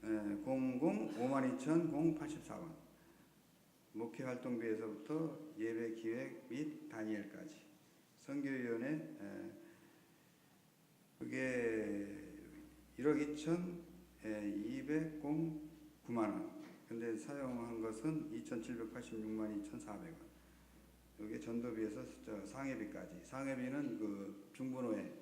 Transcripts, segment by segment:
0052,084원. 목회 활동비에서부터 예배 기획 및 다니엘까지. 선교위원회 그게 1억 2,209만원. 근데 사용한 것은 2,786만 2,400원. 여기 전도비에서 상회비까지. 상회비는 그 중분호회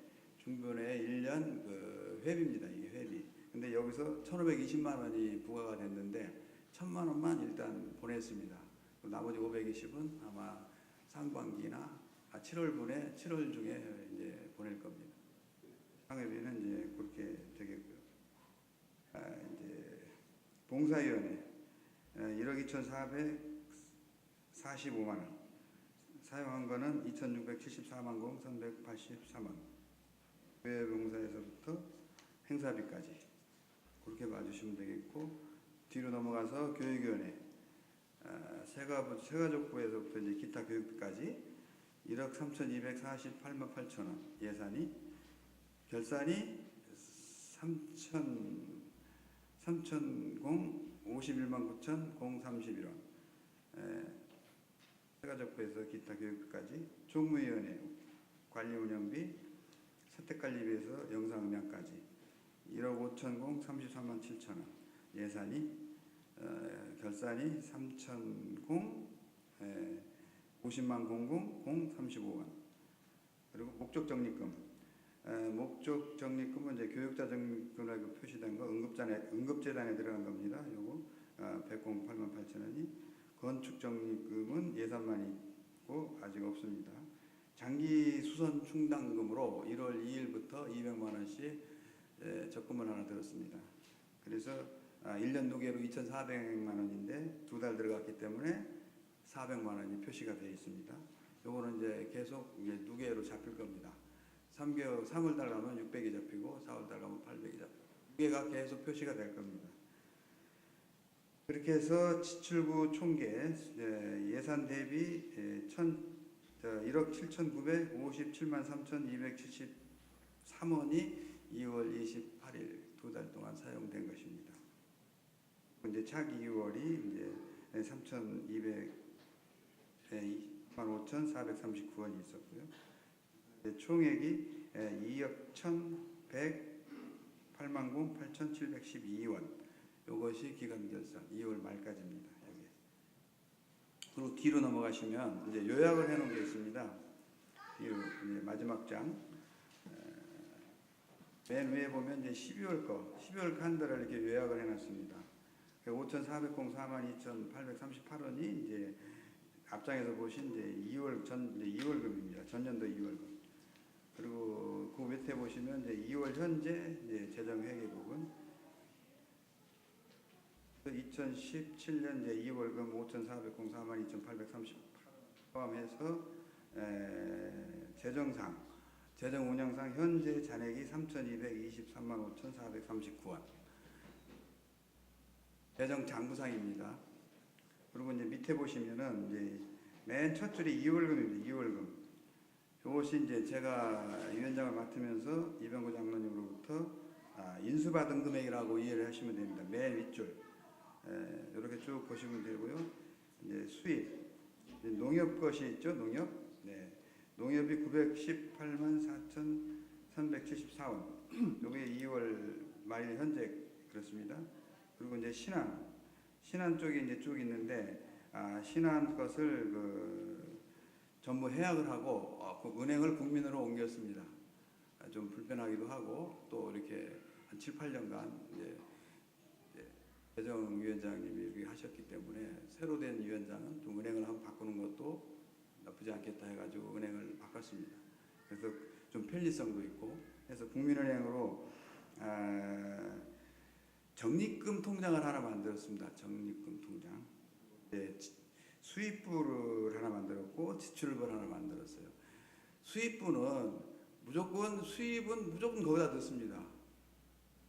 1년 그 회비입니다. 이게 회비. 근데 여기서 1,520만 원이 부과가 됐는데 1,000만 원만 일단 보냈습니다. 나머지 520은 아마 상반기나 7월 중에 이제 보낼 겁니다. 상회비는 이제 그렇게 되겠고요. 이제 봉사위원회 1억 2,445만 원. 사용한 거는 2,674만 383원. 교회 봉사에서부터 행사비까지 그렇게 봐주시면 되겠고, 뒤로 넘어가서 교육위원회 세가족부에서부터 이제 기타 교육비까지 1억 3,248만 8천원 예산이, 결산이 3,051만 9,031원. 세가족부에서 기타 교육비까지, 총무위원회 관리운영비, 사택관리비에서 영상음향까지 1억 5,033만 7천원 예산이, 결산이 3,050만 035원. 그리고 목적적립금, 목적적립금은 이제 교육자 적립금이라고 표시된 거 응급재단에 들어간 겁니다. 요거 108만 8천원이. 건축적립금은 예산만 있고 아직 없습니다. 장기 수선 충당금으로 1월 2일부터 200만 원씩 적금을 하나 들었습니다. 그래서 1년 누계로 2,400만 원인데 2달 들어갔기 때문에 400만 원이 표시가 되어 있습니다. 요거는 이제 계속 이제 누계로 잡힐 겁니다. 3월 달 가면 600이 잡히고 4월 달 가면 800이 잡히고 누계가 계속 표시가 될 겁니다. 그렇게 해서 지출구 총계 예산 대비 1억 7,957만 3,273원이 2월 28일 2달 동안 사용된 것입니다. 이제 차기 2월이 이제 3,200만 5,439원이 있었고요. 총액이 2억 1,108만 8,712원. 이것이 기간 결산 2월 말까지입니다. 여기. 그리고 뒤로 넘어가시면 이제 요약을 해놓은 게 있습니다. 뒤로 이제 마지막 장. 맨 위에 보면 이제 12월 칸들을 이렇게 요약을 해놨습니다. 5,404만 2,838원이 이제 앞장에서 보신 이제 2월금입니다. 전년도 2월금. 그리고 그 밑에 보시면 이제 2월 현재 이제 재정 회계 부분. 2017년 이제 2월금 5,404만 2,838원 포함해서 재정 운영상 현재 잔액이 3,223만 5,439원. 재정 장부상입니다. 그리고 이제 밑에 보시면은 이제 맨 첫 줄이 2월금입니다. 2월금. 이것이 이제 제가 위원장을 맡으면서 이병구 장로님으로부터 인수받은 금액이라고 이해를 하시면 됩니다. 맨 윗줄. 이렇게 쭉 보시면 되고요. 이제 수입, 농협 것이 있죠. 농협. 네. 농협이 918만 4,374원. 이게 2월 말 현재 그렇습니다. 그리고 이제 신한 쪽이 이제 쭉 있는데, 신한 것을 전부 해약을 하고 그 은행을 국민으로 옮겼습니다. 좀 불편하기도 하고 또 이렇게 한 7, 8년간 이제 재정위원장님이 이렇게 하셨기 때문에 새로 된 위원장은 좀 은행을 한번 바꾸는 것도 나쁘지 않겠다 해가지고 은행을 바꿨습니다. 그래서 좀 편리성도 있고 해서 국민은행으로 적립금 통장을 하나 만들었습니다. 적립금 통장. 네, 수입부를 하나 만들었고 지출부를 하나 만들었어요. 수입은 무조건 거기다 넣습니다.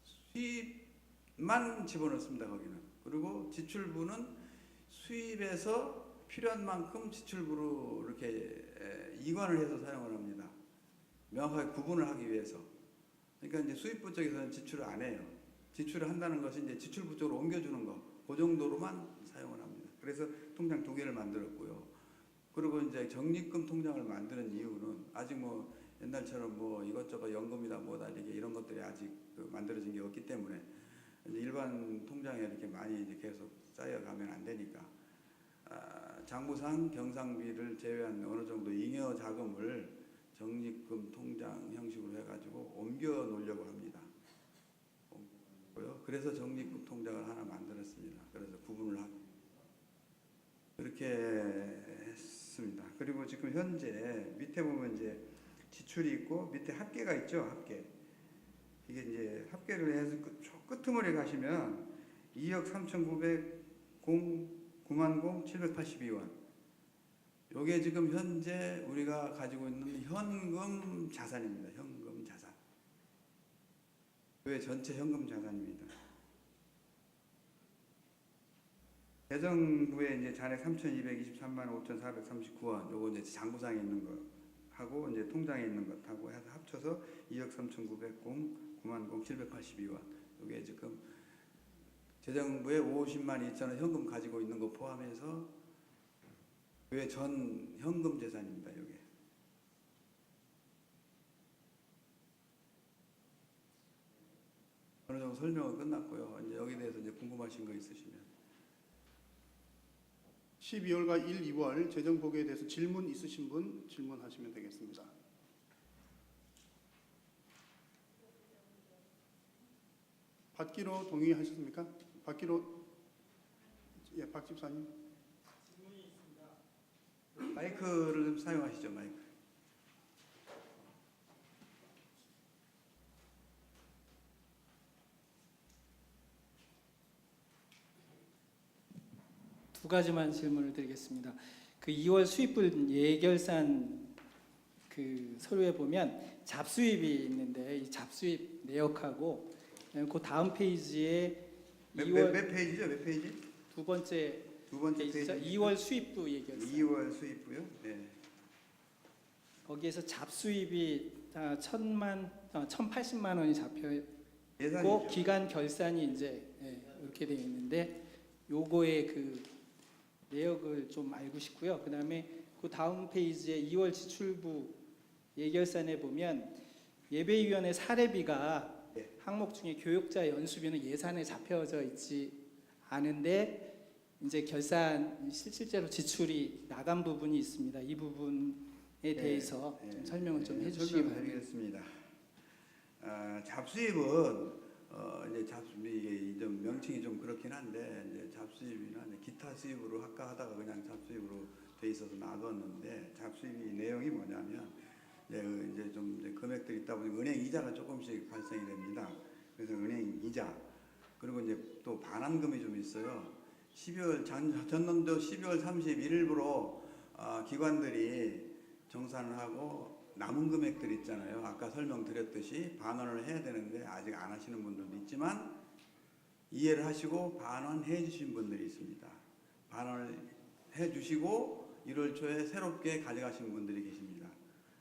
수입만 집어넣습니다. 거기는. 그리고 지출부는 수입에서 필요한 만큼 지출부로 이렇게 이관을 해서 사용을 합니다. 명확하게 구분을 하기 위해서. 그러니까 이제 수입부 쪽에서는 지출을 안 해요. 지출을 한다는 것이 이제 지출부 쪽으로 옮겨주는 거, 그 정도로만 사용을 합니다. 그래서 통장 2개를 만들었고요. 그리고 이제 적립금 통장을 만드는 이유는 아직 뭐 옛날처럼 뭐 이것저것 연금이다 뭐다 이렇게 이런 것들이 아직 만들어진 게 없기 때문에 이제 일반 통장에 이렇게 많이 이제 계속 쌓여가면 안 되니까 장부상 경상비를 제외한 어느 정도 잉여 자금을 적립금 통장 형식으로 해가지고 옮겨 놓으려고 합니다. 그래서 적립금 통장을 하나 만들었습니다. 그래서 구분을 하고 그렇게 했습니다. 그리고 지금 현재 밑에 보면 이제 지출이 있고 밑에 합계가 있죠. 합계. 이게 이제 합계를 해서 끝머리 가시면 2억 3,909만 782원. 이게 지금 현재 우리가 가지고 있는 현금 자산입니다. 현금 자산. 교회 전체 현금 자산입니다. 재정부에 이제 잔액 3,223만 5,439원. 요거 이제 장부상에 있는 거 하고 이제 통장에 있는 것하고 해서 합쳐서 2억 3,909만 782원. 이게 지금 재정부에 50만 2천 원 현금 가지고 있는 거 포함해서 교회 전 현금 재산입니다. 이게. 어느 정도 설명은 끝났고요. 이제 여기에 대해서 이제 궁금하신 거 있으시면. 12월과 1, 2월 재정보고에 대해서 질문 있으신 분 질문하시면 되겠습니다. 받기로 동의하셨습니까? 받기로 예, 박 집사님. 질문이 있습니다. 마이크를 좀 사용하시죠. 마이크. 두 가지만 질문을 드리겠습니다. 그 2월 수입분 예결산 그 서류에 보면 잡수입이 있는데 이 잡수입 내역하고 그 다음 페이지에 몇 페이지죠? 몇 페이지? 두 번째 페이지죠. 페이지. 2월 수입부 예결산. 2월 수입부요? 네. 거기에서 잡수입이 1,080만 원이 잡혀 있고 예산이죠. 기간 결산이 이제 이렇게 되어 있는데 요거의 그 내역을 좀 알고 싶고요. 그다음에 그 다음 페이지에 2월 지출부 예결산에 보면 예배위원회 사례비가 네. 항목 중에 교육자 연수비는 예산에 잡혀져 있지 않은데 이제 결산 실제로 지출이 나간 부분이 있습니다. 이 부분에 대해서 좀 설명을 좀 해주시기 바랍니다. 드리겠습니다. 잡수입은 이제 잡수입이 좀 명칭이 좀 그렇긴 한데 이제 잡수입이나 이제 기타 수입으로 아까 하다가 그냥 잡수입으로 돼 있어서 놔뒀는데 잡수입이 내용이 뭐냐면 이제 좀 이제 금액들이 있다 보니 은행 이자가 조금씩 발생이 됩니다. 그래서 은행 이자 그리고 이제 또 반환금이 좀 있어요. 전년도 12월 31일부로 기관들이 정산을 하고 남은 금액들 있잖아요. 아까 설명드렸듯이 반환을 해야 되는데 아직 안 하시는 분들도 있지만 이해를 하시고 반환해 주신 분들이 있습니다. 반환을 해 주시고 1월 초에 새롭게 가져가신 분들이 계십니다.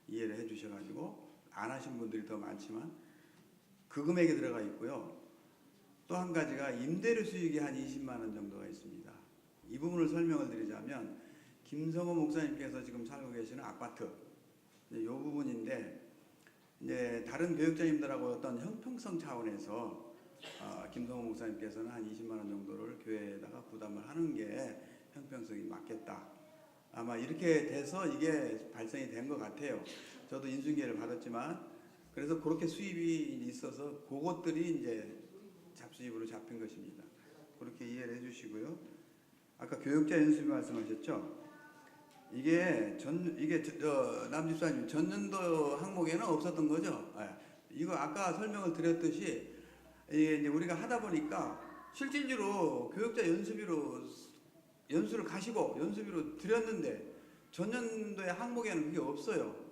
이해를 해 주셔가지고 안 하신 분들이 더 많지만 그 금액이 들어가 있고요. 또 한 가지가 임대료 수익이 한 20만 원 정도가 있습니다. 이 부분을 설명을 드리자면 김성호 목사님께서 지금 살고 계시는 아파트 이 부분인데 이제 다른 교육자님들하고 어떤 형평성 차원에서 김성호 목사님께서는 한 20만 원 정도를 교회에다가 부담을 하는 게 형평성이 맞겠다. 아마 이렇게 돼서 이게 발생이 된 것 같아요. 저도 인수인계를 받았지만 그래서 그렇게 수입이 있어서 그것들이 이제 잡수입으로 잡힌 것입니다. 그렇게 이해를 해주시고요. 아까 교육자 연수비 말씀하셨죠? 이게 남집사님 전년도 항목에는 없었던 거죠. 이거 아까 설명을 드렸듯이 이게 이제 우리가 하다 보니까 실질적으로 교육자 연수비로 연수를 가시고 연수비로 드렸는데 전년도의 항목에는 그게 없어요.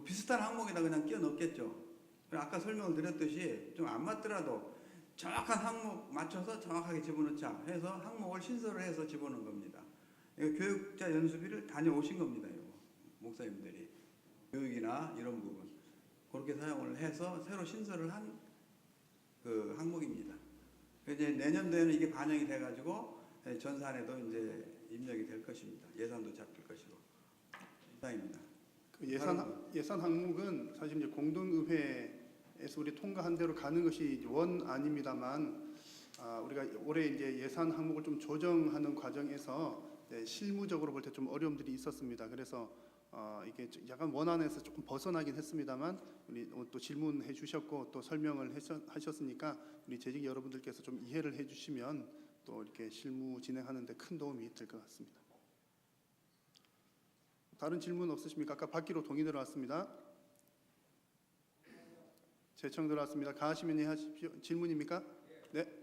비슷한 항목에다 그냥 끼워 넣겠죠. 아까 설명을 드렸듯이 좀 안 맞더라도 정확한 항목 맞춰서 정확하게 집어넣자 해서 항목을 신설을 해서 집어넣은 겁니다. 교육자 연수비를 다녀오신 겁니다. 이거. 목사님들이 교육이나 이런 부분 그렇게 사용을 해서 새로 신설을 한 그 항목입니다. 이제 내년도에는 이게 반영이 돼가지고 전산에도 이제 입력이 될 것입니다. 예산도 잡힐 것이고 이상입니다. 그 예산 항목은 사실 이제 공동의회에서 우리 통과한 대로 가는 것이 원안입니다만 우리가 올해 이제 예산 항목을 좀 조정하는 과정에서 실무적으로 볼 때 좀 어려움들이 있었습니다. 그래서 이게 약간 원안에서 조금 벗어나긴 했습니다만 우리 또 질문해 주셨고 또 설명을 하셨으니까 우리 재직 여러분들께서 좀 이해를 해주시면 또 이렇게 실무 진행하는 데 큰 도움이 될 것 같습니다. 다른 질문 없으십니까? 아까 받기로 동의 들어왔습니다. 재청 들어왔습니다. 가하시면 하십시오. 질문입니까? 네.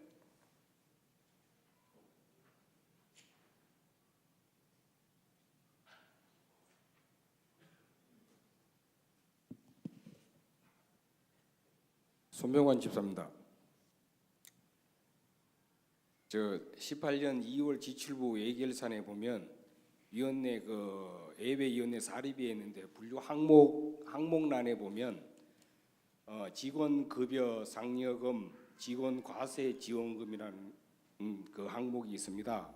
손병환 집사입니다. 저 18년 2월 지출부 예결산에 보면 위원회 그 예외위원회 사립이 있는데 분류 항목란에 보면 직원 급여 상여금, 직원 과세 지원금이라는 그 항목이 있습니다.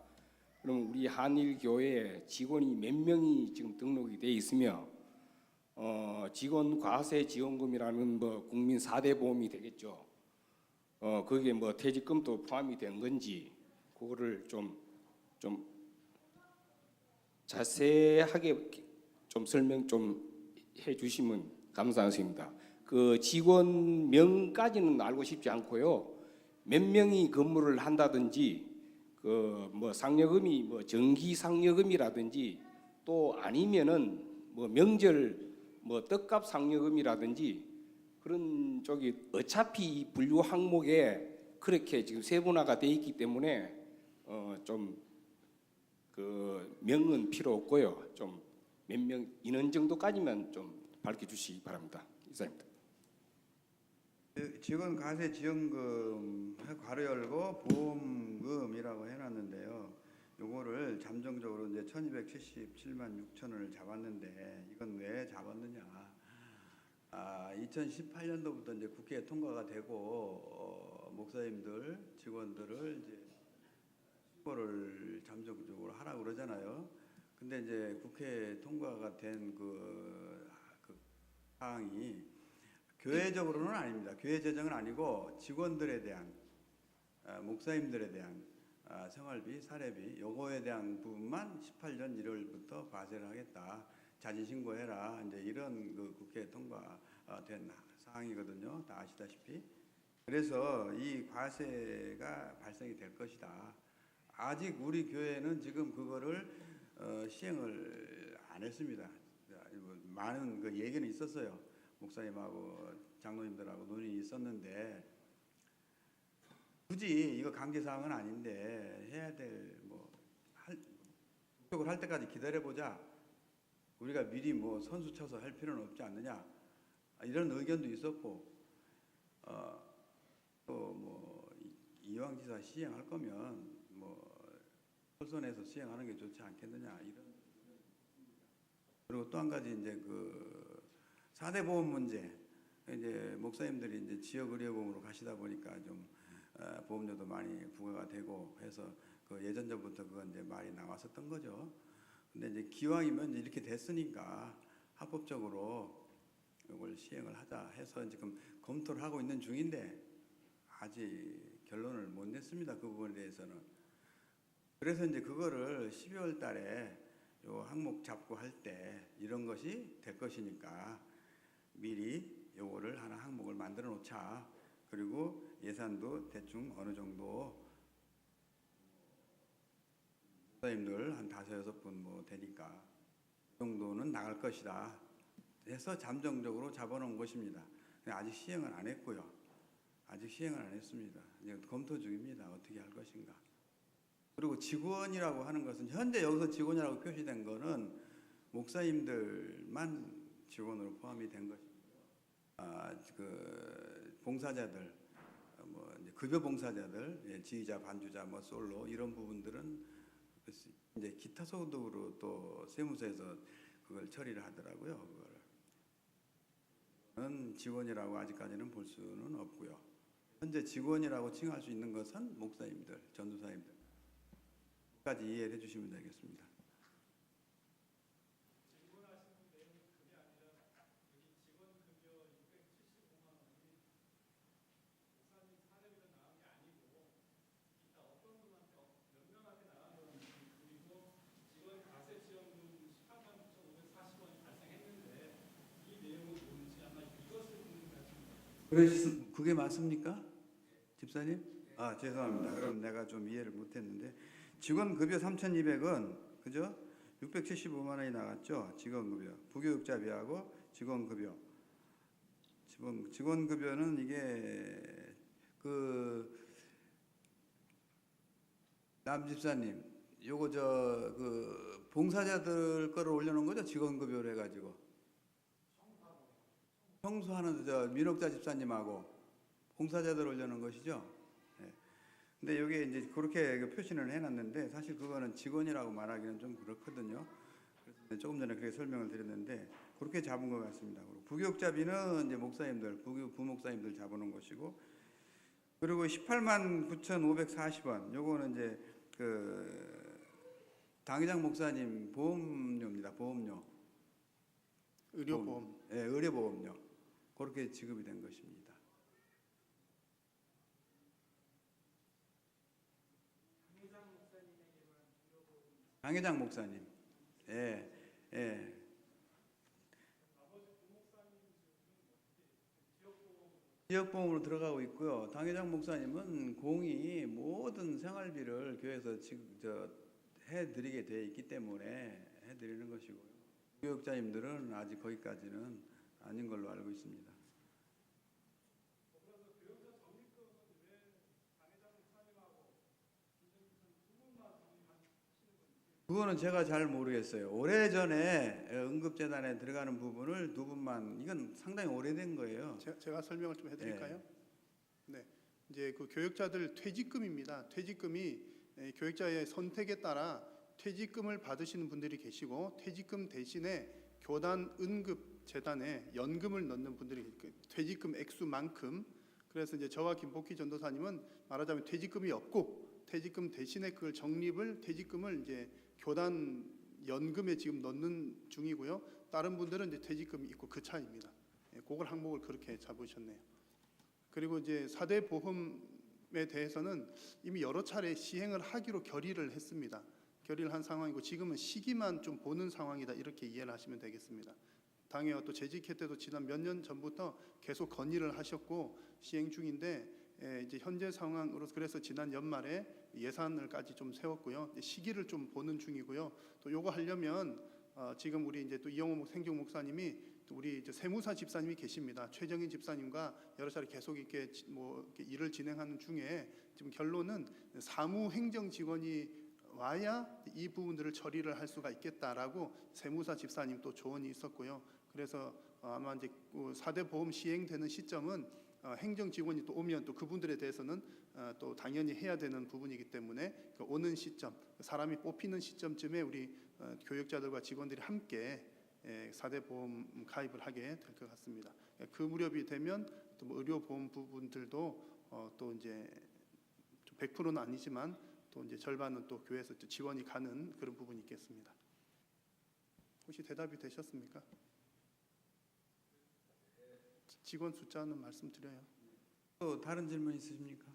그럼 우리 한일 교회에 직원이 몇 명이 지금 등록이 돼 있으며 직원 과세 지원금이라는 뭐 국민 4대 보험이 되겠죠. 거기에 뭐 퇴직금도 포함이 된 건지 그거를 좀 자세하게 좀 설명 좀 해주시면 감사하겠습니다. 그 직원명까지는 알고 싶지 않고요. 몇 명이 근무를 한다든지 그 뭐 상여금이 뭐 정기 상여금이라든지 또 아니면은 뭐 명절 뭐 떡값 상여금이라든지 그런 쪽이 어차피 분류 항목에 그렇게 지금 세분화가 돼 있기 때문에 좀 그 명은 필요 없고요. 좀 몇 명 인원 정도까지만 좀 밝혀주시기 바랍니다. 이상입니다. 직원 과세 지원금 괄호 열고 보험금이라고 해놨는데요. 요거를 잠정적으로 이제 1,277만 6천 원을 잡았는데 이건 왜 잡았느냐? 2018년도부터 이제 국회에 통과가 되고 목사님들 직원들을 이제 신고를 잠정적으로 하라고 그러잖아요. 근데 이제 국회에 통과가 된 그 사항이 교회적으로는 아닙니다. 교회 재정은 아니고 직원들에 대한 목사님들에 대한 생활비, 사례비 요거에 대한 부분만 18년 1월부터 과세를 하겠다. 자진 신고해라. 이제 이런 그 국회에 통과된 사항이거든요. 다 아시다시피. 그래서 이 과세가 발생이 될 것이다. 아직 우리 교회는 지금 그거를 시행을 안 했습니다. 많은 그 얘기는 있었어요. 목사님하고 장로님들하고 논의가 있었는데 굳이 이거 강제 사항은 아닌데 해야 될 뭐 적극적으로 할 때까지 기다려 보자. 우리가 미리 뭐 선수 쳐서 할 필요는 없지 않느냐. 이런 의견도 있었고 또 뭐 이왕지사 시행할 거면 뭐 솔선해서 시행하는 게 좋지 않겠느냐 이런. 그리고 또 한 가지 이제 그 4대 보험 문제. 이제 목사님들이 이제 지역 의료보험으로 가시다 보니까 좀 보험료도 많이 부과가 되고 해서 그 예전부터 그건 이제 말이 나왔었던 거죠. 근데 이제 기왕이면 이제 이렇게 됐으니까 합법적으로 이걸 시행을 하자 해서 지금 검토를 하고 있는 중인데 아직 결론을 못 냈습니다. 그 부분에 대해서는. 그래서 이제 그거를 12월 달에 요 항목 잡고 할 때 이런 것이 될 것이니까 미리 요거를 하나 항목을 만들어 놓자. 그리고 예산도 대충 어느 정도 목사님들 한 5-6분 뭐 되니까 그 정도는 나갈 것이다 해서 잠정적으로 잡아놓은 것입니다. 아직 시행은 안 했고요. 아직 시행을 안 했습니다. 이제 검토 중입니다. 어떻게 할 것인가. 그리고 직원이라고 하는 것은 현재 여기서 직원이라고 표시된 거는 목사님들만 직원으로 포함이 된 것입니다. 그 봉사자들, 뭐 이제 급여 봉사자들, 지휘자, 반주자, 뭐 솔로 이런 부분들은 이제 기타 소득으로 또 세무서에서 그걸 처리를 하더라고요. 그거는 직원이라고 아직까지는 볼 수는 없고요. 현재 직원이라고 칭할 수 있는 것은 목사님들, 전도사님들까지 이해를 해주시면 되겠습니다. 그게 맞습니까? 집사님? 아, 죄송합니다. 그럼 내가 좀 이해를 못했는데 직원 급여 3,200은 그죠? 675만 원이 나갔죠. 직원 급여. 부교육자비하고 직원 급여. 직원 급여는 이게 남 집사님, 요거 그 봉사자들 거를 올려놓은 거죠? 직원 급여로 해가지고. 청소하는 민옥자 집사님하고 봉사자들 올려놓은 것이죠. 네. 근데 여기 이제 그렇게 표시는 해놨는데 사실 그거는 직원이라고 말하기는 좀 그렇거든요. 그래서 조금 전에 그렇게 설명을 드렸는데 그렇게 잡은 것 같습니다. 부교육자비는 이제 목사님들, 부목사님들 잡아놓은 것이고, 그리고 18만 9,540원. 요거는 이제 그 당회장 목사님 보험료입니다. 보험료. 의료보험. 네, 의료보험료. 그렇게 지급이 된 것입니다. 당회장 목사님. 예, 예. 지역보험으로 들어가고 있고요. 당회장 목사님은 공이 모든 생활비를 교회에서 해드리게 돼 있기 때문에 해드리는 것이고요. 교육자님들은 아직 거기까지는 아닌 걸로 알고 있습니다. 그거는 제가 잘 모르겠어요. 오래전에 응급재단에 들어가는 부분을 두 분만, 이건 상당히 오래된 거예요. 제가 설명을 좀 해드릴까요? 네. 이제 그 교육자들 퇴직금입니다. 퇴직금이 교육자의 선택에 따라 퇴직금을 받으시는 분들이 계시고, 퇴직금 대신에 교단 응급재단에 연금을 넣는 분들이 퇴직금 액수만큼. 그래서 이제 저와 김복희 전도사님은 말하자면 퇴직금이 없고 퇴직금 대신에 그걸 퇴직금을 이제 교단 연금에 지금 넣는 중이고요. 다른 분들은 이제 퇴직금이 있고 그 차이입니다. 그걸 항목을 그렇게 잡으셨네요. 그리고 이제 4대 보험에 대해서는 이미 여러 차례 시행을 하기로 결의를 했습니다. 결의를 한 상황이고 지금은 시기만 좀 보는 상황이다, 이렇게 이해를 하시면 되겠습니다. 당회와 또 재직회 때도 지난 몇 년 전부터 계속 건의를 하셨고 시행 중인데, 이제 현재 상황으로서 그래서 지난 연말에 예산을까지 좀 세웠고요. 시기를 좀 보는 중이고요. 또 요거 하려면 지금 우리 이제 또 이영호 생경 목사님이 또 우리 이제 세무사 집사님이 계십니다. 최정인 집사님과 여러 차례 계속 이렇게 이렇게 일을 진행하는 중에 지금 결론은 사무 행정 직원이 와야 이 부분들을 처리를 할 수가 있겠다라고 세무사 집사님 또 조언이 있었고요. 그래서 아마 이제 4대 보험 시행되는 시점은 행정 직원이 또 오면 또 그분들에 대해서는 또 당연히 해야 되는 부분이기 때문에 그 오는 시점, 사람이 뽑히는 시점쯤에 우리 교육자들과 직원들이 함께 4대 보험 가입을 하게 될 것 같습니다. 그 무렵이 되면 또 뭐 의료보험 부분들도 또 이제 100%는 아니지만 또 이제 절반은 또 교회에서 또 지원이 가는 그런 부분이 있겠습니다. 혹시 대답이 되셨습니까? 직원 숫자는 말씀드려요. 또 다른 질문 있으십니까?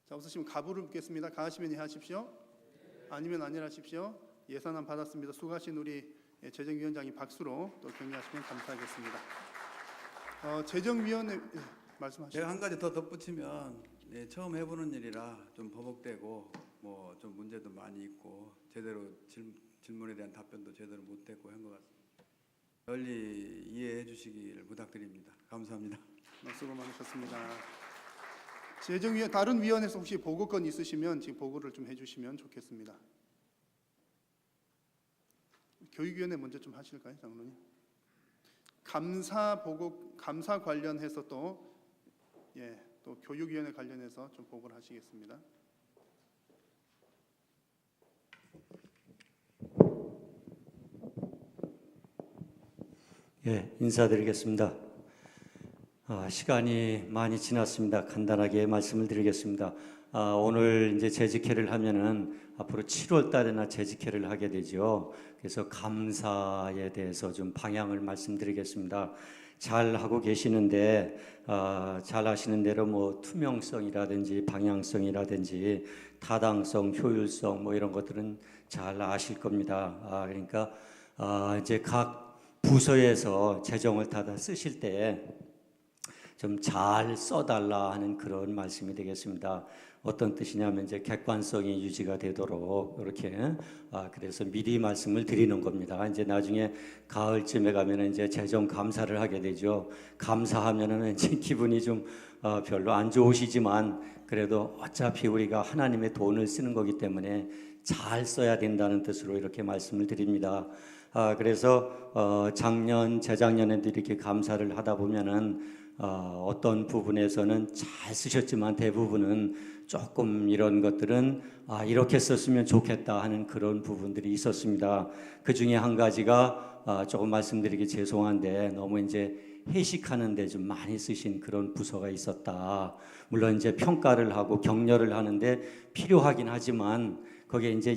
자, 없으시면 가부를 묻겠습니다. 가하시면 이해하십시오. 아니면 아니하십시오. 예산안 받았습니다. 수고하신 우리 재정위원장이 박수로 또 격려하시면 감사하겠습니다. 재정위원회 말씀하시죠. 제가 한 가지 더 덧붙이면, 처음 해보는 일이라 좀 버벅대고 뭐 좀 문제도 많이 있고 제대로 질문에 대한 답변도 제대로 못했고 한 것 같습니다. 널리 이해해 주시기를 부탁드립니다. 감사합니다. 수고 많으셨습니다. 재정위원 다른 위원회에서 혹시 보고건 있으시면 지금 보고를 좀 해주시면 좋겠습니다. 교육위원회 먼저 좀 하실까요, 장로님? 감사 관련해서 또 교육위원회 관련해서 좀 보고를 하시겠습니다. 인사드리겠습니다. 시간이 많이 지났습니다. 간단하게 말씀을 드리겠습니다. 오늘 이제 재직회를 하면은 앞으로 7월 달에나 재직회를 하게 되죠. 그래서 감사에 대해서 좀 방향을 말씀드리겠습니다. 잘 하고 계시는데 잘 아시는 대로 뭐 투명성이라든지 방향성이라든지 타당성, 효율성 뭐 이런 것들은 잘 아실 겁니다. 그러니까 이제 각 부서에서 재정을 다 쓰실 때 좀 잘 써달라 하는 그런 말씀이 되겠습니다. 어떤 뜻이냐면 이제 객관성이 유지가 되도록 이렇게 그래서 미리 말씀을 드리는 겁니다. 이제 나중에 가을쯤에 가면은 이제 재정 감사를 하게 되죠. 감사하면은 이제 기분이 좀 별로 안 좋으시지만 그래도 어차피 우리가 하나님의 돈을 쓰는 거기 때문에 잘 써야 된다는 뜻으로 이렇게 말씀을 드립니다. 그래서 작년, 재작년에도 이렇게 감사를 하다 보면은 어떤 부분에서는 잘 쓰셨지만 대부분은 조금 이런 것들은 이렇게 썼으면 좋겠다 하는 그런 부분들이 있었습니다. 그 중에 한 가지가 조금 말씀드리기 죄송한데 너무 이제 회식하는데 좀 많이 쓰신 그런 부서가 있었다. 물론 이제 평가를 하고 격려를 하는데 필요하긴 하지만 거기에 이제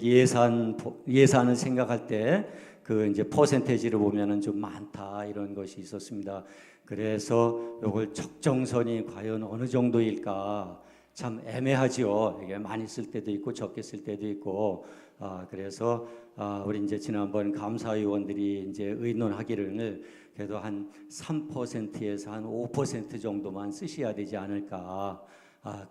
예산을 생각할 때 그 이제 퍼센테이지를 보면은 좀 많다 이런 것이 있었습니다. 그래서 이걸 적정선이 과연 어느 정도일까 참 애매하지요. 이게 많이 쓸 때도 있고 적게 쓸 때도 있고 그래서 우리 이제 지난번 감사위원들이 이제 의논하기를 그래도 한 3%에서 한 5% 정도만 쓰셔야 되지 않을까.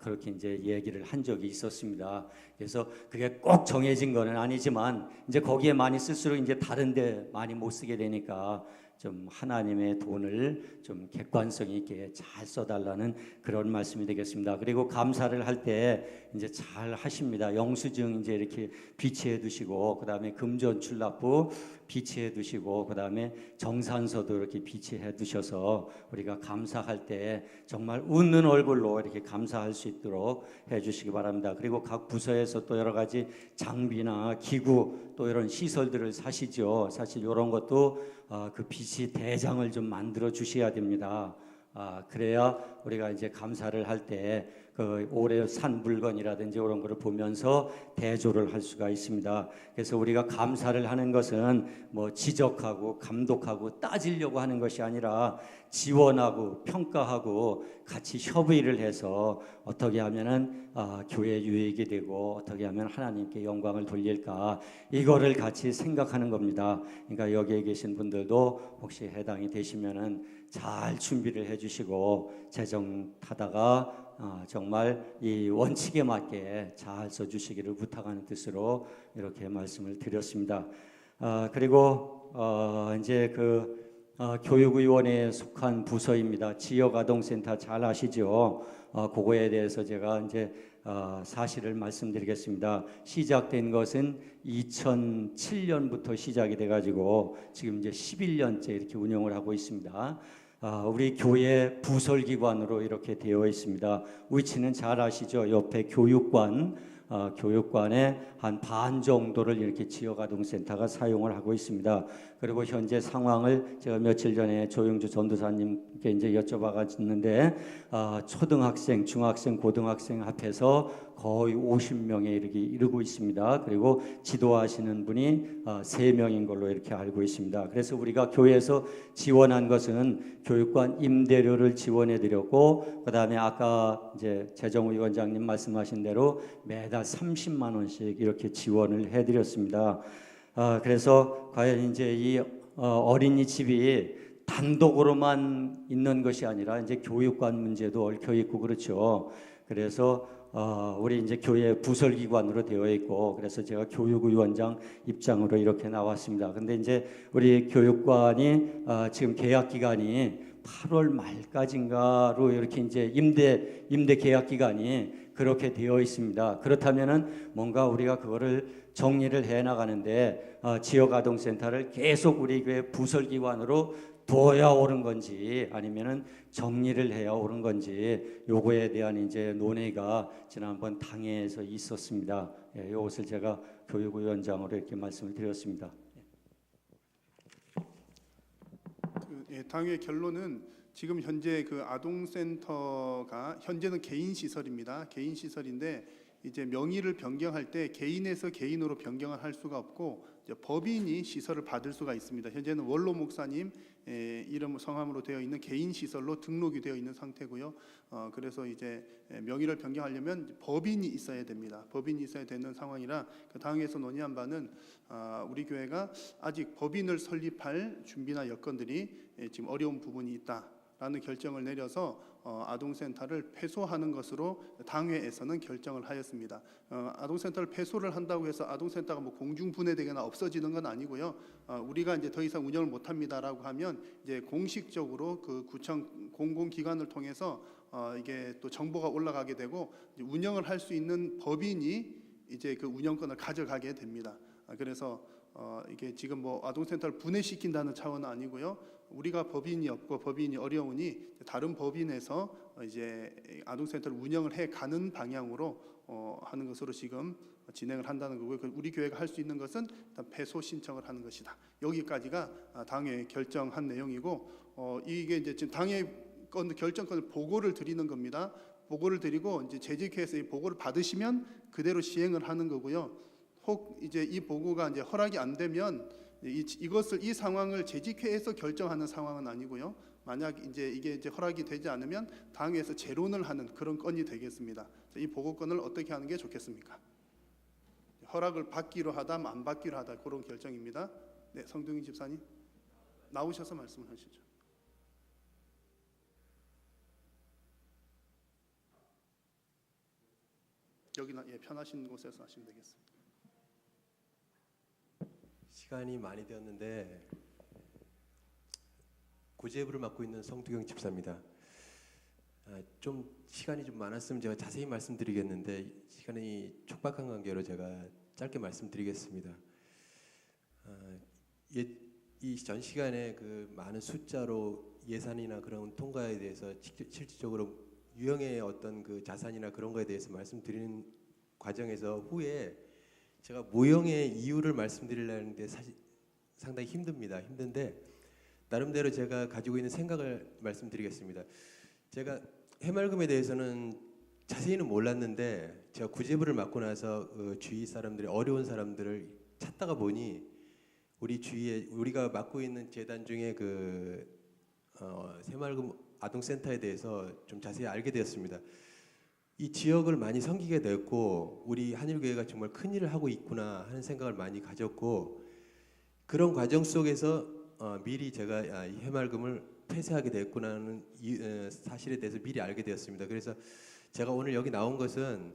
그렇게 이제 얘기를 한 적이 있었습니다. 그래서 그게 꼭 정해진 거는 아니지만 이제 거기에 많이 쓸수록 이제 다른데 많이 못 쓰게 되니까 좀 하나님의 돈을 좀 객관성 있게 잘 써달라는 그런 말씀이 되겠습니다. 그리고 감사를 할 때 이제 잘 하십니다. 영수증 이제 이렇게 비치해 두시고 그다음에 금전출납부 비치해 두시고 그다음에 정산서도 이렇게 비치해 두셔서 우리가 감사할 때 정말 웃는 얼굴로 이렇게 감사할 수 있도록 해주시기 바랍니다. 그리고 각 부서에서 또 여러 가지 장비나 기구 또 이런 시설들을 사시죠. 사실 이런 것도 그 비치 대장을 좀 만들어 주셔야 됩니다. 그래야 우리가 이제 감사를 할 때 그 올해 산 물건이라든지 이런 거를 보면서 대조를 할 수가 있습니다. 그래서 우리가 감사를 하는 것은 뭐 지적하고 감독하고 따지려고 하는 것이 아니라 지원하고 평가하고 같이 협의를 해서 어떻게 하면은 교회 유익이 되고 어떻게 하면 하나님께 영광을 돌릴까 이거를 같이 생각하는 겁니다. 그러니까 여기에 계신 분들도 혹시 해당이 되시면은 잘 준비를 해주시고 재정 타다가 정말 이 원칙에 맞게 잘 써주시기를 부탁하는 뜻으로 이렇게 말씀을 드렸습니다. 그리고 이제 교육위원회에 속한 부서입니다. 지역아동센터 잘 아시죠? 그거에 대해서 제가 이제 사실을 말씀드리겠습니다. 시작된 것은 2007년부터 시작이 돼가지고 지금 이제 11년째 이렇게 운영을 하고 있습니다. 우리 교회 부설기관으로 이렇게 되어 있습니다. 위치는 잘 아시죠? 옆에 교육관의 한 반 정도를 이렇게 지역아동센터가 사용을 하고 있습니다. 그리고 현재 상황을 제가 며칠 전에 조영주 전도사님께 이제 여쭤봐갔는데 초등학생, 중학생, 고등학생 합해서 거의 50명에 이르고 있습니다. 그리고 지도하시는 분이 3명인 걸로 이렇게 알고 있습니다. 그래서 우리가 교회에서 지원한 것은 교육관 임대료를 지원해 드렸고 그다음에 아까 이제 재정위원장님 말씀하신 대로 매달 30만 원씩 이렇게 지원을 해 드렸습니다. 그래서 과연 이제 이 어린이집이 단독으로만 있는 것이 아니라 이제 교육관 문제도 얽혀 있고 그렇죠. 그래서 우리 이제 교회 부설기관으로 되어 있고 그래서 제가 교육위원장 입장으로 이렇게 나왔습니다. 근데 이제 우리 교육관이 지금 계약 기간이 8월 말까지인가로 이렇게 이제 임대 계약 기간이 그렇게 되어 있습니다. 그렇다면은 뭔가 우리가 그거를 정리를 해 나가는데 지역 아동센터를 계속 우리 교회 부설기관으로 둬야 옳은 건지 아니면은 정리를 해야 옳은 건지 요거에 대한 이제 논의가 지난번 당회에서 있었습니다. 이것을 제가 교육위원장으로 이렇게 말씀을 드렸습니다. 당의 결론은 지금 현재 그 아동센터가 현재는 개인 시설입니다. 개인 시설인데 이제 명의를 변경할 때 개인에서 개인으로 변경을 할 수가 없고 이제 법인이 시설을 받을 수가 있습니다. 현재는 원로 목사님 이름 성함으로 되어 있는 개인 시설로 등록이 되어 있는 상태고요. 그래서 이제 명의를 변경하려면 법인이 있어야 됩니다. 법인이 있어야 되는 상황이라 그 당에서 논의한 바는 우리 교회가 아직 법인을 설립할 준비나 여건들이 지금 어려운 부분이 있다라는 결정을 내려서 아동센터를 폐소하는 것으로 당회에서는 결정을 하였습니다. 아동센터를 폐소를 한다고 해서 아동센터가 뭐 공중분해되거나 없어지는 건 아니고요. 우리가 이제 더 이상 운영을 못합니다라고 하면 이제 공식적으로 그 구청 공공기관을 통해서 이게 또 정보가 올라가게 되고 이제 운영을 할 수 있는 법인이 이제 그 운영권을 가져가게 됩니다. 그래서 이게 지금 뭐 아동센터를 분해시킨다는 차원은 아니고요. 우리가 법인이 없고 법인이 어려우니 다른 법인에서 이제 아동센터를 운영을 해 가는 방향으로 하는 것으로 지금 진행을 한다는 거고요. 우리 교회가 할 수 있는 것은 일단 폐소 신청을 하는 것이다. 여기까지가 당회 결정한 내용이고 이게 이제 지금 당회 결정권을 보고를 드리는 겁니다. 보고를 드리고 이제 재직회에서 이 보고를 받으시면 그대로 시행을 하는 거고요. 혹 이제 이 보고가 이제 허락이 안 되면 이 상황을 재직회에서 결정하는 상황은 아니고요. 만약 이게 이제 허락이 되지 않으면 당회에서 재론을 하는 그런 건이 되겠습니다. 이 보고권을 어떻게 하는 게 좋겠습니까? 허락을 받기로 하다, 안 받기로 하다 그런 결정입니다. 네, 성동희 집사님 나오셔서 말씀을 하시죠. 여기나 편하신 곳에서 하시면 되겠습니다. 시간이 많이 되었는데 고재부를 맡고 있는 성두경 집사입니다. 좀 시간이 좀 많았으면 제가 자세히 말씀드리겠는데 시간이 촉박한 관계로 제가 짧게 말씀드리겠습니다. 이 전 시간에 그 많은 숫자로 예산이나 그런 통과에 대해서 실질적으로 유형의 어떤 그 자산이나 그런 거에 대해서 말씀드리는 과정에서 후에 제가 모형의 이유를 말씀드리려는데 사실 상당히 힘든데 나름대로 제가 가지고 있는 생각을 말씀드리겠습니다. 제가 해맑음에 대해서는 자세히는 몰랐는데 제가 구제부를 맡고 나서 주위 사람들이 어려운 사람들을 찾다가 보니 우리 주위에 우리가 맡고 있는 재단 중에 그 해맑음 아동센터에 대해서 좀 자세히 알게 되었습니다. 이 지역을 많이 섬기게 됐고 우리 한일교회가 정말 큰 일을 하고 있구나 하는 생각을 많이 가졌고 그런 과정 속에서 미리 제가 이 해맑음을 폐쇄하게 됐구나는 사실에 대해서 미리 알게 되었습니다. 그래서 제가 오늘 여기 나온 것은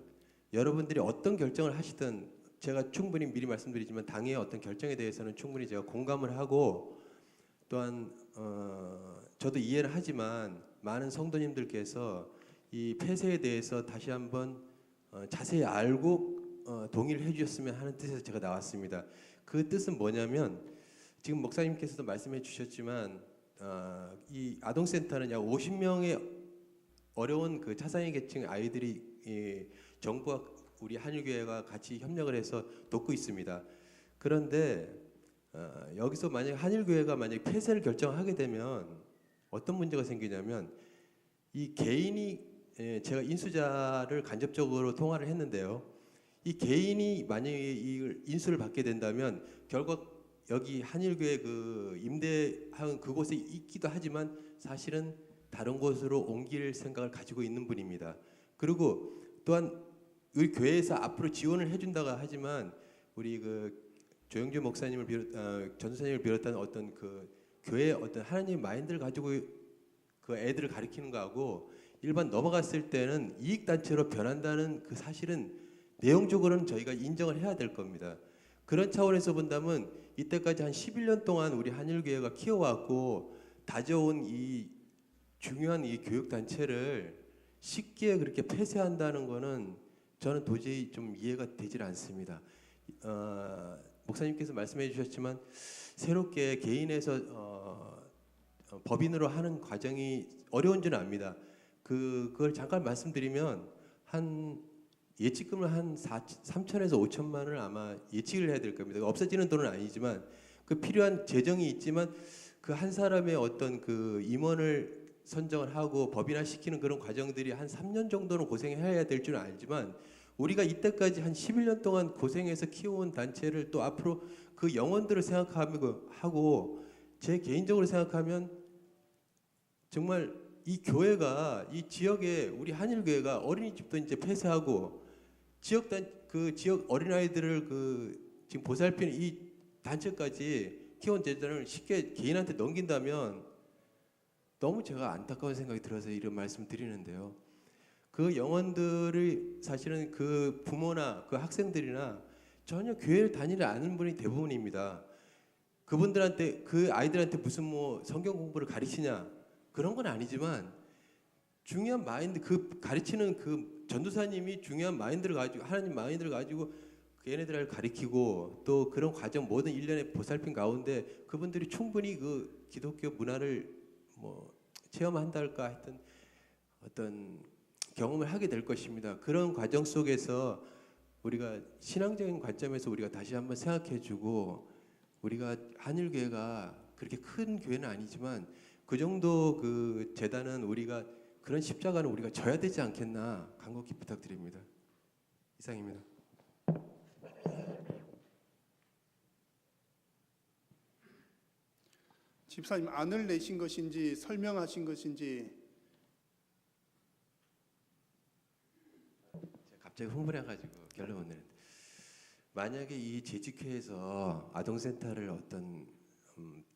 여러분들이 어떤 결정을 하시든 제가 충분히 미리 말씀드리지만 당의 어떤 결정에 대해서는 충분히 제가 공감을 하고 또한 저도 이해를 하지만 많은 성도님들께서 이 폐쇄에 대해서 다시 한번 자세히 알고 동의를 해주셨으면 하는 뜻에서 제가 나왔습니다. 그 뜻은 뭐냐면 지금 목사님께서도 말씀해 주셨지만 이 아동센터는 약 50명의 어려운 그 차상위 계층 아이들이 정부와 우리 한일교회가 같이 협력을 해서 돕고 있습니다. 그런데 여기서 만약 한일교회가 만약 폐쇄를 결정하게 되면 어떤 문제가 생기냐면 이 개인이 제가 인수자를 간접적으로 통화를 했는데요. 이 개인이 만약에 이 인수를 받게 된다면 결국 여기 한일교회 그 임대한 그곳에 있기도 하지만 사실은 다른 곳으로 옮길 생각을 가지고 있는 분입니다. 그리고 또한 우리 교회에서 앞으로 지원을 해준다고 하지만 우리 그 조영주 목사님을 전도사님을 비롯한 어떤 그 교회의 어떤 하나님의 마인드를 가지고 그 애들을 가르치는 거하고 일반 넘어갔을 때는 이익 단체로 변한다는 그 사실은 내용적으로는 저희가 인정을 해야 될 겁니다. 그런 차원에서 본다면 이때까지 한 11년 동안 우리 한일교회가 키워왔고 다져온 이 중요한 이 교육 단체를 쉽게 그렇게 폐쇄한다는 거는 저는 도저히 좀 이해가 되질 않습니다. 목사님께서 말씀해 주셨지만 새롭게 개인에서 법인으로 하는 과정이 어려운 줄은 압니다. 그걸 잠깐 말씀드리면 한 예치금을 한 3천에서 5천만 원을 아마 예측을 해야 될 겁니다. 없어지는 돈은 아니지만 그 필요한 재정이 있지만 그 한 사람의 어떤 그 임원을 선정을 하고 법인화시키는 그런 과정들이 한 3년 정도는 고생해야 될 줄은 알지만 우리가 이때까지 한 11년 동안 고생해서 키워온 단체를 또 앞으로 그 영혼들을 생각하고 제 개인적으로 생각하면 정말 이 교회가 이 지역에 우리 한일교회가 어린이집도 이제 폐쇄하고 그 지역 어린아이들을 그 지금 보살피는 이 단체까지 키워온 재단을 쉽게 개인한테 넘긴다면 너무 제가 안타까운 생각이 들어서 이런 말씀 드리는데요. 그 영혼들이 사실은 그 부모나 그 학생들이나 전혀 교회를 다니지 않은 분이 대부분입니다. 그분들한테 그 아이들한테 무슨 뭐 성경 공부를 가르치냐 그런 건 아니지만 중요한 마인드 그 가르치는 그 전도사님이 중요한 마인드를 가지고 하나님 마인드를 가지고 얘네들을 가르치고 또 그런 과정 모든 일련의 보살핌 가운데 그분들이 충분히 그 기독교 문화를 뭐 체험한다 할까 하여튼 어떤 경험을 하게 될 것입니다. 그런 과정 속에서 우리가 신앙적인 관점에서 우리가 다시 한번 생각해주고 우리가 한일교회가 그렇게 큰 교회는 아니지만 그 정도 그 재단은 우리가 그런 십자가는 우리가 져야 되지 않겠나 간곡히 부탁드립니다. 이상입니다. 집사님 안을 내신 것인지 설명하신 것인지 갑자기 흥분해가지고 결론 못 내는데 만약에 이 재직회에서 아동센터를 어떤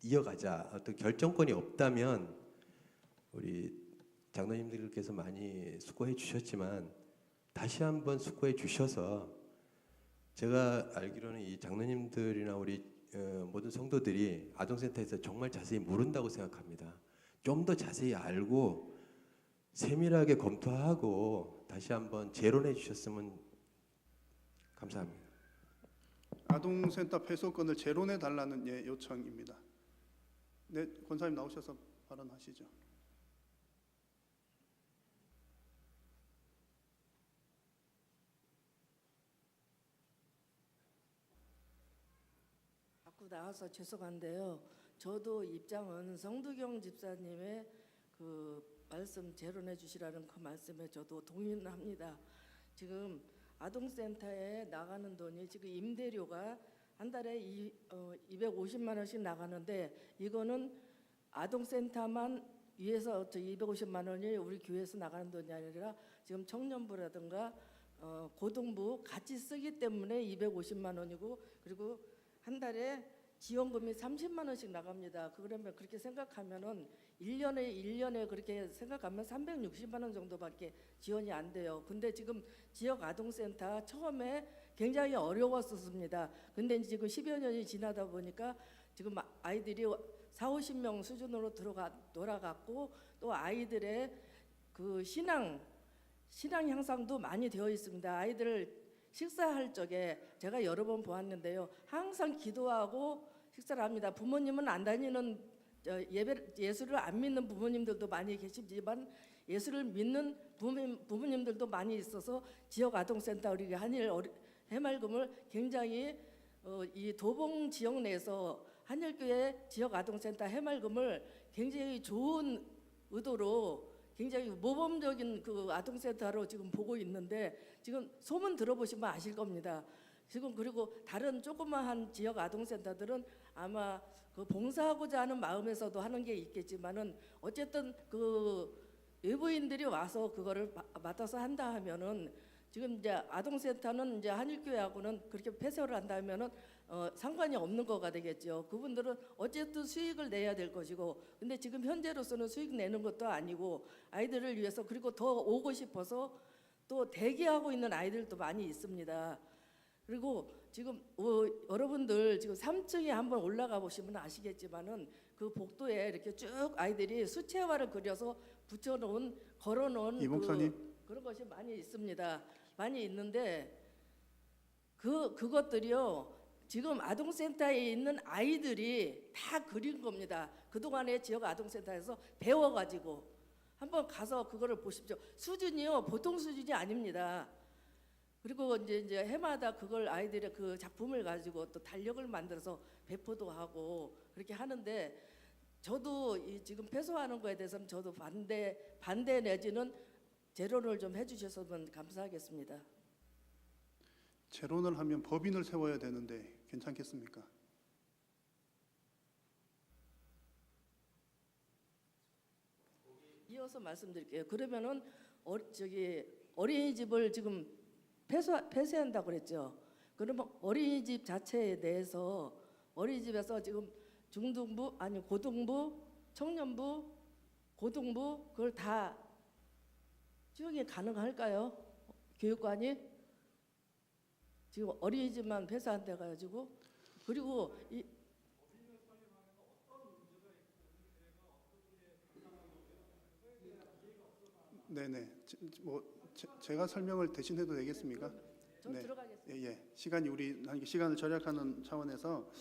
이어가자 어떤 결정권이 없다면 우리 장로님들께서 많이 수고해 주셨지만 다시 한번 수고해 주셔서 제가 알기로는 이 장로님들이나 우리 모든 성도들이 아동센터에서 정말 자세히 모른다고 생각합니다. 좀 더 자세히 알고 세밀하게 검토하고 다시 한번 재론해 주셨으면 감사합니다. 아동센터 폐쇄권을 재론해 달라는 요청입니다. 네, 권사님 나오셔서 발언하시죠. 자꾸 나와서 죄송한데요. 저도 입장은 성두경 집사님의 그 말씀 재론해 주시라는 그 말씀에 저도 동의는 합니다. 지금 아동센터에 나가는 돈이 지금 임대료가 한 달에 250만 원씩 나가는데 이거는 아동센터만 위해서 250만 원이 우리 교회에서 나가는 돈이 아니라 지금 청년부라든가 고등부 같이 쓰기 때문에 250만 원이고 그리고 한 달에 지원금이 30만 원씩 나갑니다. 그러면 그렇게 생각하면은 1년에 그렇게 생각하면 360만 원 정도밖에 지원이 안 돼요. 근데 지금 지역 아동센터 처음에 굉장히 어려웠었습니다. 근데 지금 10여 년이 지나다 보니까 지금 아이들이 40-50명 수준으로 돌아갔고 또 아이들의 그 신앙 향상도 많이 되어 있습니다. 아이들을 식사할 적에 제가 여러 번 보았는데요. 항상 기도하고 식사를 합니다. 부모님은 안 다니는 예수를 안 믿는 부모님들도 많이 계시지만 예수를 믿는 부모님들도 많이 있어서 지역 아동센터 우리 한일 해맑음을 굉장히 이 도봉 지역 내에서 한일교회 지역 아동센터 해맑음을 굉장히 좋은 의도로 굉장히 모범적인 그 아동센터로 지금 보고 있는데 지금 소문 들어보시면 아실 겁니다. 지금 그리고 다른 조그마한 지역 아동센터들은 아마 그 봉사하고자 하는 마음에서도 하는 게 있겠지만은 어쨌든 그 외부인들이 와서 그거를 맡아서 한다 하면은 지금 이제 아동센터는 이제 한일교회하고는 그렇게 폐쇄를 한다 하면은 상관이 없는 거가 되겠죠. 그분들은 어쨌든 수익을 내야 될 것이고, 근데 지금 현재로서는 수익 내는 것도 아니고 아이들을 위해서 그리고 더 오고 싶어서 또 대기하고 있는 아이들도 많이 있습니다. 그리고 지금 여러분들 지금 3층에 한번 올라가 보시면 아시겠지만은 그 복도에 이렇게 쭉 아이들이 수채화를 그려서 붙여놓은 걸어놓은 이 목사님 그런 것이 많이 있습니다. 많이 있는데 그것들이요. 지금 아동센터에 있는 아이들이 다 그린 겁니다. 그동안에 지역 아동센터에서 배워가지고 한번 가서 그거를 보십시오. 수준이요 보통 수준이 아닙니다. 그리고 이제 해마다 그걸 아이들의 그 작품을 가지고 또 달력을 만들어서 배포도 하고 그렇게 하는데 저도 이 지금 폐소하는 거에 대해서는 저도 반대 내지는 재론을 좀 해주셨으면 감사하겠습니다. 재론을 하면 법인을 세워야 되는데 괜찮겠습니까? 이어서 말씀드릴게요. 그러면은 어린이집을 지금 폐쇄한다고 그랬죠. 그러면 어린이집 자체에 대해서 어린이집에서 지금 중등부 아니 고등부, 청년부, 고등부 그걸 다 수용이 가능할까요? 교육관이 지금 어린이집만 폐쇄한다 가지고 그리고 네네. 제가 설명을 대신 해도 되겠습니까? 좀 네. 들어가겠습니다. 예. 시간을 절약하는 차원에서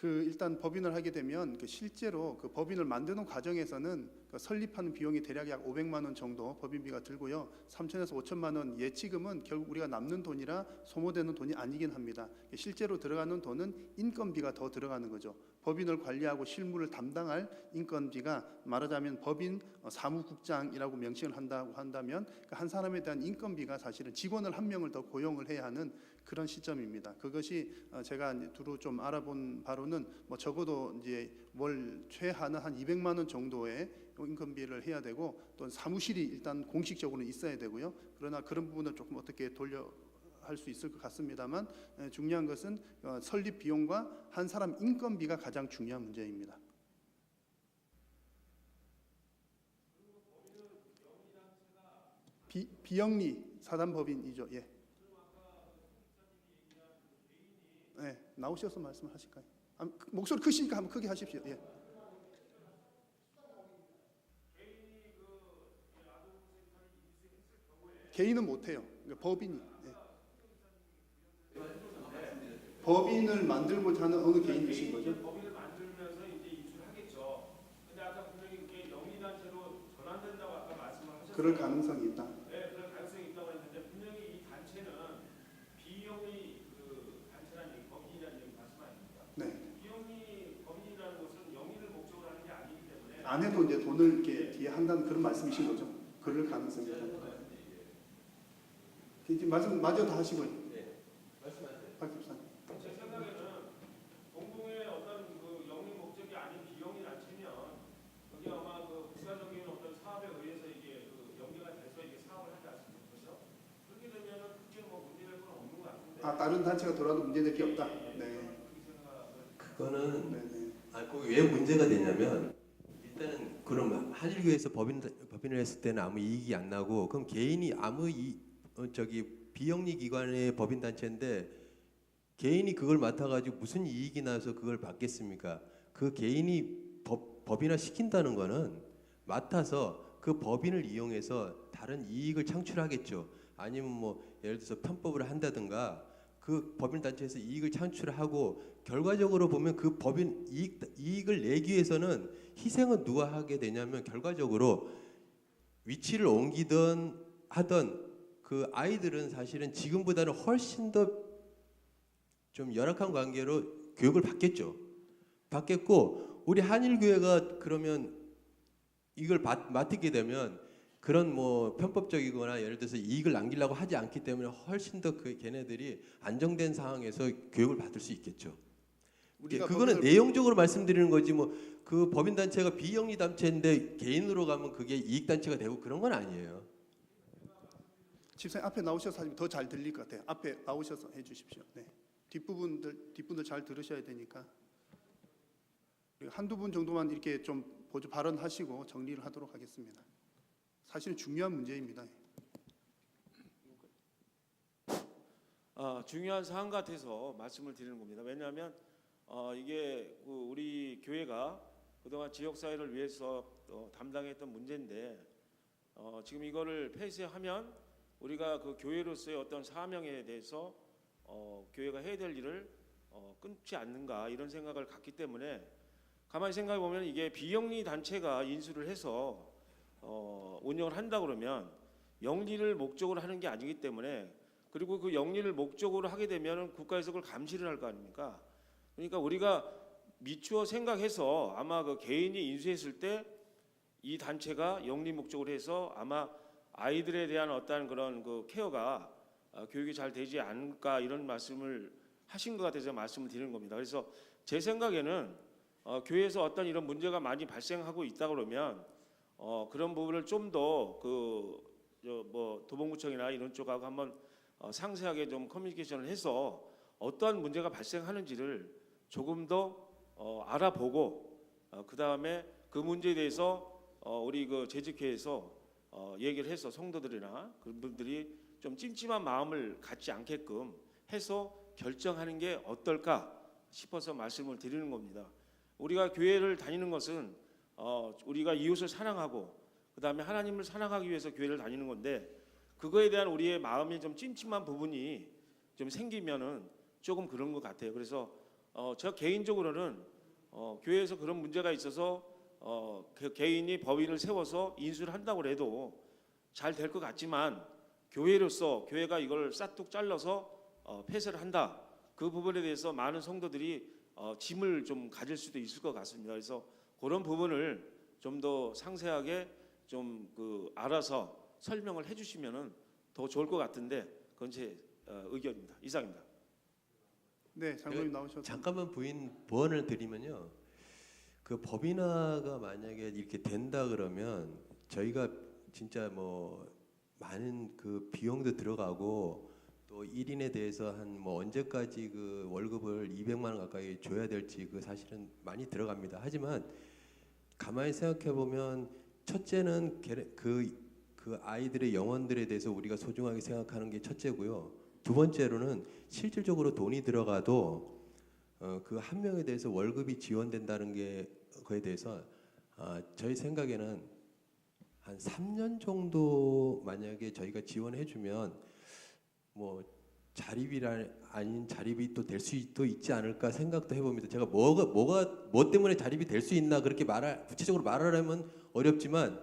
일단 법인을 하게 되면 실제로 법인을 만드는 과정에서는 설립하는 비용이 대략 약 500만 원 정도 법인비가 들고요. 3천에서 5천만 원 예치금은 결국 우리가 남는 돈이라 소모되는 돈이 아니긴 합니다. 실제로 들어가는 돈은 인건비가 더 들어가는 거죠. 법인을 관리하고 실무를 담당할 인건비가 말하자면 법인 사무국장이라고 명칭을 한다고 한다면 한 사람에 대한 인건비가 사실은 직원을 한 명을 더 고용을 해야 하는 그런 시점입니다. 그것이 제가 두루 좀 알아본 바로는 적어도 이제 월 최하는 한 200만 원 정도의 인건비를 해야 되고 또 사무실이 일단 공식적으로 있어야 되고요. 그러나 그런 부분을 조금 어떻게 할 수 있을 것 같습니다만 중요한 것은 설립 비용과 한 사람 인건비가 가장 중요한 문제입니다. 비영리 사단법인이죠. 예. 네, 나오셔서 말씀하실까요? 목소리 크시니까 한번 크게 하십시오. 예. 개인은 못해요. 그러니까 법인이. 예. 법인을 만들고자 하는 어느 개인이신 거죠? 법인을 만들면서 이제 이주하겠죠. 근데 아까 분명히 그게 영리단체로 전환된다고 아까 말씀을 하셨어요. 그럴 가능성이 있다. 네, 그럴 가능성이 있다고 했는데 분명히 이 단체는 비영리 단체라는 얘기, 법인이라는 얘기 말씀 아닙니까? 네. 비영리 법인이라는 것은 영리를 목적으로 하는 게 아니기 때문에 안 해도 이제 돈을 이렇게 뒤에 한다는 그런 말씀이신 거죠? 그럴 가능성이 있다. 이제 말씀 마저 다 하시고요. 네. 말씀하세요. 박 집사님. 제 생각에는 공동의 어떤 영리 목적이 아닌 비영리 단체면 여기 아마 부가적인 어떤 사업에 의해서 이게 연계가 돼서 이게 사업을 하지 않습니까? 그렇죠? 그렇게 되면은 크게 문제될 건 없는 것 같은데. 다른 단체가 돌아도 문제될 게 없다. 네. 그거는 네네. 거기 왜 문제가 되냐면 일단은 그럼 한일교에서 법인을 했을 때는 아무 이익이 안 나고 그럼 개인이 비영리 기관의 법인 단체인데 개인이 그걸 맡아가지고 무슨 이익이 나서 그걸 받겠습니까? 그 개인이 법인화 시킨다는 거는 맡아서 그 법인을 이용해서 다른 이익을 창출하겠죠. 아니면 예를 들어서 편법을 한다든가 그 법인 단체에서 이익을 창출하고 결과적으로 보면 그 법인 이익을 내기 위해서는 희생은 누가 하게 되냐면 결과적으로 위치를 옮기든 하던 그 아이들은 사실은 지금보다는 훨씬 더 좀 열악한 관계로 교육을 받겠고 우리 한일교회가 그러면 이걸 맡게 되면 그런 편법적이거나 예를 들어서 이익을 남기려고 하지 않기 때문에 훨씬 더 걔네들이 안정된 상황에서 교육을 받을 수 있겠죠. 그거는 내용적으로 말씀드리는 거지 그 법인 단체가 비영리 단체인데 개인으로 가면 그게 이익 단체가 되고 그런 건 아니에요. 집사님 앞에 나오셔서 더 잘 들릴 것 같아요. 앞에 나오셔서 해주십시오. 네. 뒷분들 잘 들으셔야 되니까 한두 분 정도만 이렇게 좀 발언하시고 정리를 하도록 하겠습니다. 사실은 중요한 문제입니다. 중요한 사안 같아서 말씀을 드리는 겁니다. 왜냐하면 이게 우리 교회가 그동안 지역 사회를 위해서 담당했던 문제인데 지금 이거를 폐쇄하면 우리가 그 교회로서의 어떤 사명에 대해서 교회가 해야 될 일을 끊지 않는가 이런 생각을 갖기 때문에 가만히 생각해 보면 이게 비영리 단체가 인수를 해서 운영을 한다 그러면 영리를 목적으로 하는 게 아니기 때문에 그리고 그 영리를 목적으로 하게 되면 국가에서 그걸 감시를 할 거 아닙니까? 그러니까 우리가 미추어 생각해서 아마 그 개인이 인수했을 때 이 단체가 영리 목적으로 해서 아마 아이들에 대한 어떠한 그런 그 케어가 교육이 잘 되지 않을까 이런 말씀을 하신 것 같아서 말씀을 드리는 겁니다. 그래서 제 생각에는 교회에서 어떤 이런 문제가 많이 발생하고 있다 그러면 그런 부분을 좀 더 뭐 도봉구청이나 이런 쪽하고 한번 상세하게 좀 커뮤니케이션을 해서 어떠한 문제가 발생하는지를 조금 더 알아보고 그 다음에 그 문제에 대해서 우리 그 재직회에서 얘기를 해서 성도들이나 그런 분들이 좀 찜찜한 마음을 갖지 않게끔 해서 결정하는 게 어떨까 싶어서 말씀을 드리는 겁니다. 우리가 교회를 다니는 것은 우리가 이웃을 사랑하고 그 다음에 하나님을 사랑하기 위해서 교회를 다니는 건데 그거에 대한 우리의 마음이 좀 찜찜한 부분이 좀 생기면은 조금 그런 것 같아요. 그래서 제가 개인적으로는 교회에서 그런 문제가 있어서 그 개인이 법인을 세워서 인수를 한다고 해도 잘 될 것 같지만 교회로서 교회가 이걸 싹둑 잘라서 폐쇄를 한다. 그 부분에 대해서 많은 성도들이 짐을 좀 가질 수도 있을 것 같습니다. 그래서 그런 부분을 좀 더 상세하게 좀 알아서 설명을 해주시면은 더 좋을 것 같은데 그건 제 의견입니다. 이상입니다. 네, 장로님 나오셨습니다. 잠깐만 보완을 드리면요. 그 법인화가 만약에 이렇게 된다 그러면 저희가 진짜 뭐 많은 그 비용도 들어가고 또 1인에 대해서 한 뭐 언제까지 그 월급을 200만 원 가까이 줘야 될지 그 사실은 많이 들어갑니다. 하지만 가만히 생각해 보면 첫째는 그 아이들의 영혼들에 대해서 우리가 소중하게 생각하는 게 첫째고요. 두 번째로는 실질적으로 돈이 들어가도 그 한 명에 대해서 월급이 지원된다는 게 그에 대해서 저희 생각에는 한 3년 정도 만약에 저희가 지원해주면 뭐 자립이라 아닌 자립이 또 될 수도 있지 않을까 생각도 해봅니다. 제가 뭐 때문에 자립이 될 수 있나 그렇게 구체적으로 말하려면 어렵지만